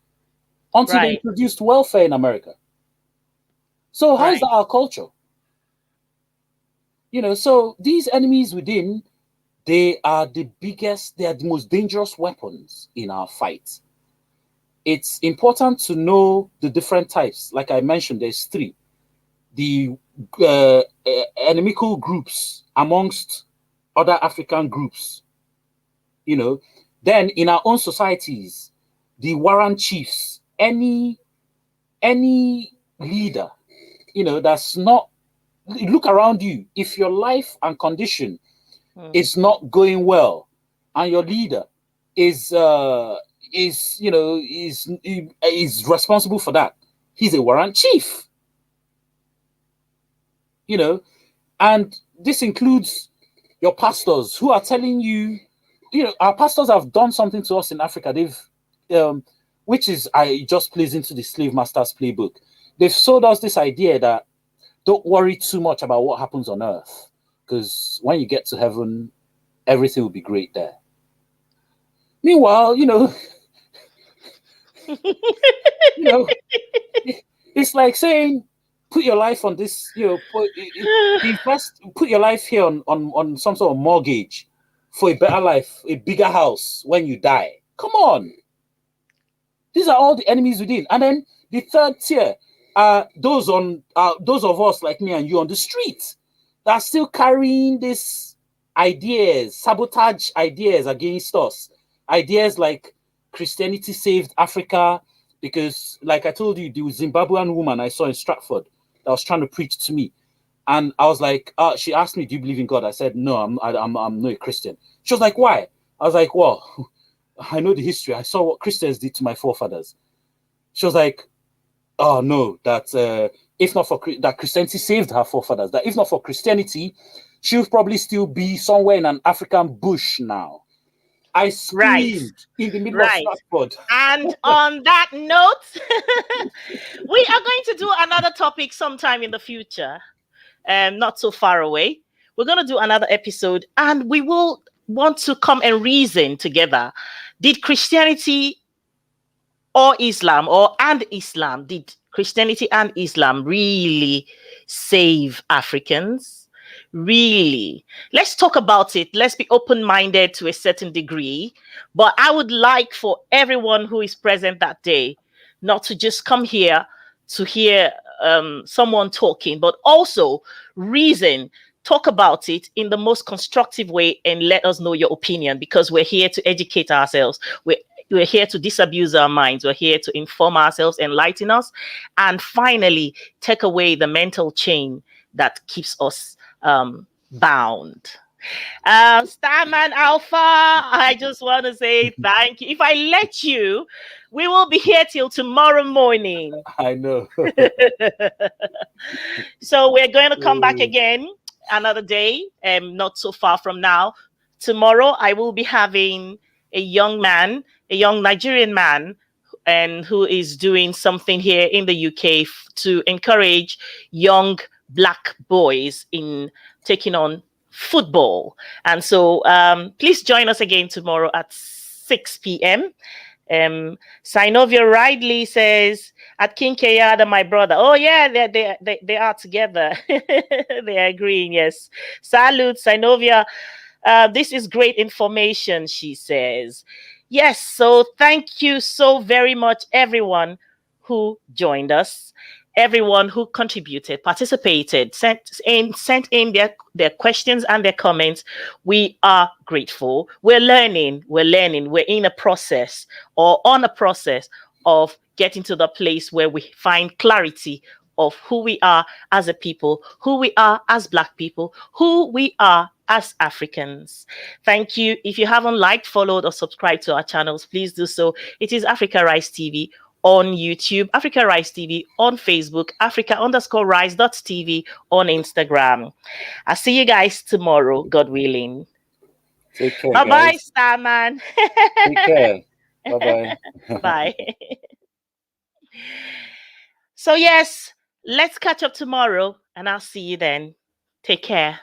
Until they right. introduced welfare in America. So how is Right. that our culture? So these enemies within, they are the most dangerous weapons in our fight. It's important to know the different types. Like I mentioned, there's three. The enemical groups amongst other African groups, Then in our own societies, the warrant chiefs, any leader, that's not, look around you. If your life and condition Mm, is not going well, and your leader is responsible for that, he's a warrant chief. And this includes your pastors who are telling you, our pastors have done something to us in Africa. Which is, I just plays into the slave master's playbook. They've sold us this idea that don't worry too much about what happens on earth, because when you get to heaven, everything will be great there. Meanwhile, you know, it's like saying, put your life on this, put your life here on some sort of mortgage for a better life, a bigger house when you die. Come on. These are all the enemies within. And then the third tier are those of us like me and you on the street that are still carrying these ideas, sabotage ideas against us. Ideas like Christianity saved Africa, because, like I told you, the Zimbabwean woman I saw in Stratford that was trying to preach to me. And I was like, she asked me, do you believe in God? I said, no, I'm not a Christian. She was like, why? I was like, well, I know the history. I saw what Christians did to my forefathers. She was like, oh no, that if not for that Christianity saved her forefathers, that if not for Christianity, she would probably still be somewhere in an African bush now. I Right, screamed in the middle of right. Stratford. And on that note, we are going to do another topic sometime in the future, not so far away. We're going to do another episode and we will want to come and reason together. Did Christianity or Islam or and Islam, did Christianity and Islam really save Africans? Really? Let's talk about it. Let's be open minded to a certain degree. But I would like for everyone who is present that day not to just come here to hear someone talking, but also reason, talk about it in the most constructive way and let us know your opinion because we're here to educate ourselves. We're here to disabuse our minds. We're here to inform ourselves, enlighten us, and finally take away the mental chain that keeps us bound. Starman Alpha, I just want to say thank you. If I let you, we will be here till tomorrow morning. I know. So we're going to come back again another day, not so far from now. Tomorrow, I will be having a young man, a young Nigerian man, and who is doing something here in the UK to encourage young black boys in taking on football. And so please join us again tomorrow at 6 p.m. Sinovia Ridley says, at King Kayada, my brother. Oh, yeah, they are together. They are agreeing, yes. Salute, Sinovia. This is great information, she says. Yes, so thank you so very much, everyone who joined us, everyone who contributed, participated, sent in their questions and their comments. We are grateful. We're in a process or on a process of getting to the place where we find clarity of who we are as a people, who we are as Black people, who we are as Africans. Thank you. If you haven't liked, followed, or subscribed to our channels, please do so. It is Africa Rise TV on YouTube, Africa Rise TV on Facebook, Africa_Rise.tv on Instagram. I'll see you guys tomorrow, God willing. Take care, Bye bye, guys. Starman. Take care. Bye bye. Bye. So, yes, let's catch up tomorrow and I'll see you then. Take care.